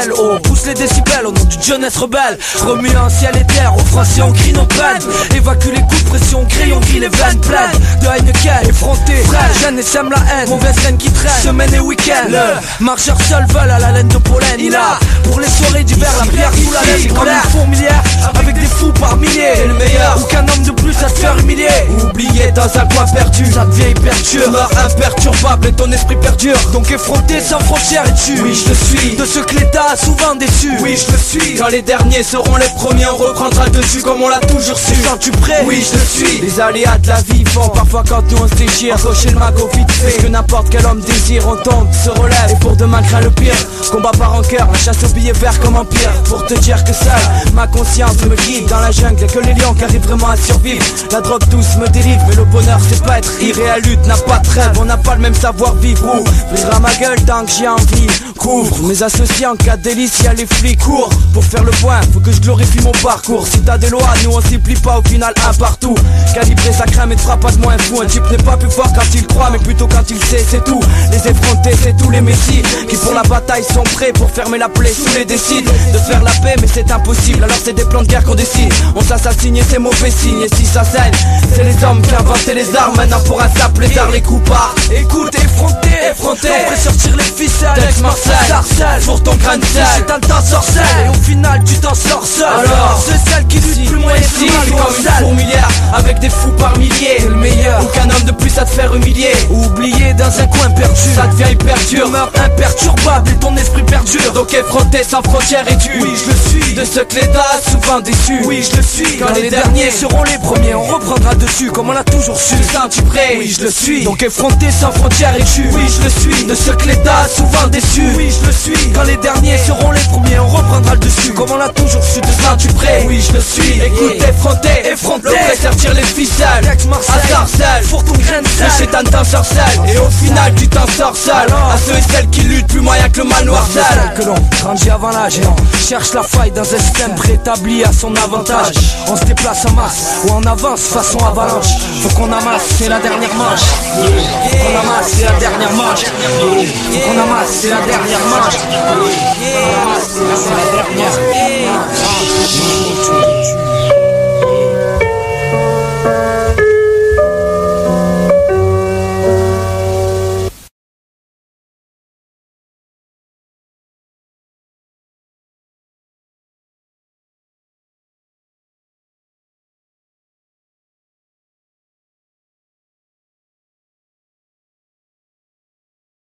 YLO, pousse les décibels au nom du jeunesse rebelle. Remuant ciel et terre, aux français on crie nos peines. Évacue les coups de pression, crayon gris les veines pleines de Heineken. Effronté, frère, jeune et sème la haine. Mauvaise reine qui traîne, semaine et week-end. Le marcheur seul vole à la laine de pollen. Il a pour les soirées d'hiver la bière sous la laine. Comme une fourmilière avec des fous par milliers. Le meilleur, ou qu'un homme de plus à se faire humilier. Oublié dans un coin perdu, ça devient hyper dur. Meurs imperturbable et ton esprit perdure. Donc effronté sans frontières et tu. Oui je le suis, de ce que l'État a souvent déçu. Oui je le suis, quand les derniers seront les premiers on reprendra dessus comme on l'a toujours su. Sens-tu prêt? Oui je le suis. Les aléas de la vie font parfois quand nous on se déchire. Cocher le magot vite fait, que n'importe quel homme désire. On tombe, se relève et pour demain craint le pire. Combat par rancœur, la chasse au billet vert comme empire. Pour te dire que seul, ma conscience me guide. Dans la jungle, y'a que les lions qui arrivent vraiment à survivre. La drogue douce me délivre, mais le bonheur c'est pas être irréel. Lutte n'a pas de rêve, on n'a pas le même savoir-vivre. Ouvrira ma gueule tant que j'ai envie. Couvre mes associés en cas de délice, y'a les flics. Cours pour faire le point, faut que je glorifie mon parcours. Si t'as des lois, nous on s'y plie pas au final un partout. Calibrer sa crème et te fera pas de moins fou. Un type n'est pas plus fort quand il croit, mais plutôt quand il sait, c'est tout. Les effrontés, c'est tous les messies qui pour la bataille sont prêts pour fermer la plaie. Tous les décident de faire la paix, mais c'est impossible. Alors c'est des plans de guerre qu'on décide. On s'assassine et c'est mauvais signe. Et si ça saigne, c'est les hommes qui inventaient les armes. Maintenant pour un simple lézard, les coups partent. Écoute, effronté, on peut sortir les ficelles. D'Aix-Marseille, Sarcelles, pour ton grain de sel. Si t'as le temps sorcelle, et au final tu t'en sors seul. Alors, c'est celle qui lutte plus moins ici. C'est comme une fourmilière, avec des fous par milliers. T'es le meilleur, aucun homme de plus à te faire humilier. Oublié dans un coin perdu, ça devient hyper dur. Meurs imperturbable et ton esprit perdure. Donc effronté sans frontières et tu. Oui je le suis, de ceux que l'État a souvent déçus. Oui, je le suis. Quand les derniers seront les premiers, on reprendra dessus comme on l'a toujours su. Tu prêt? Oui, je le suis. Donc effronté sans frontières et tu. Oui, je le suis. De ceux que l'État a souvent déçus. Oui, je le suis. Quand les derniers seront les premiers, on reprendra le dessus comme on l'a toujours su. Tu prêt? Oui, je le suis. Écoute, effronté. Le sortir les ficelles. À Sarcelles, pour ton grain de sel. Le chétan t'ensorcelle. Et au final, tu t'en sors seul. À ceux et celles qui luttent, plus moyen que le mal noir seul. Que l'on grandit avant l'âge et on cherche la faille dans un système préétabli à son avantage. On se déplace en masse ou en avance façon avalanche. Faut qu'on amasse, c'est la dernière manche. Faut qu'on amasse, c'est la dernière manche. Faut qu'on amasse, c'est la dernière manche. Faut qu'on amasse, c'est la dernière.